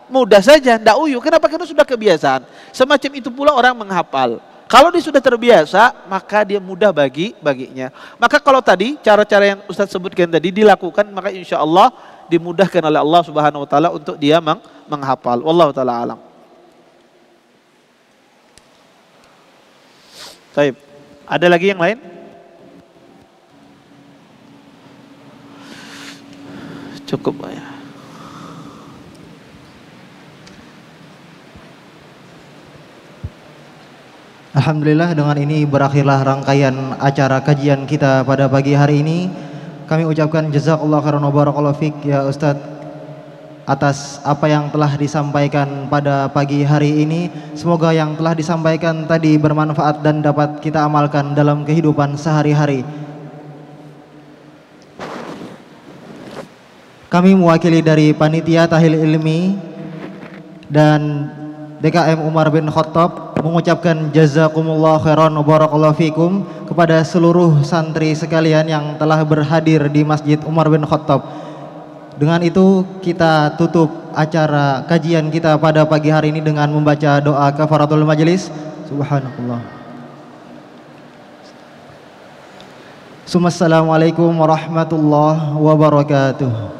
mudah saja, ndak uyuh. Kenapa? Karena sudah kebiasaan. Semacam itu pula orang menghafal. Kalau dia sudah terbiasa, maka dia mudah baginya. Maka kalau tadi cara-cara yang Ustaz sebutkan tadi dilakukan, maka insya Allah dimudahkan oleh Allah Subhanahu wa taala untuk dia menghafal. Wallahu taala alam. Baik. Ada lagi yang lain? Cukup ya. Alhamdulillah, dengan ini berakhirlah rangkaian acara kajian kita pada pagi hari ini. Kami ucapkan jazakallahu khairan wa barakallahu fiik ya Ustadz atas apa yang telah disampaikan pada pagi hari ini. Semoga yang telah disampaikan tadi bermanfaat dan dapat kita amalkan dalam kehidupan sehari-hari. Kami mewakili dari Panitia Tahil Ilmi dan DKM Umar bin Khattab mengucapkan jazakumullah khairan wa barakallahu fikum kepada seluruh santri sekalian yang telah berhadir di Masjid Umar bin Khattab. Dengan itu kita tutup acara kajian kita pada pagi hari ini dengan membaca doa kafaratul majelis. Subhanallah. Assalamualaikum warahmatullahi wabarakatuh.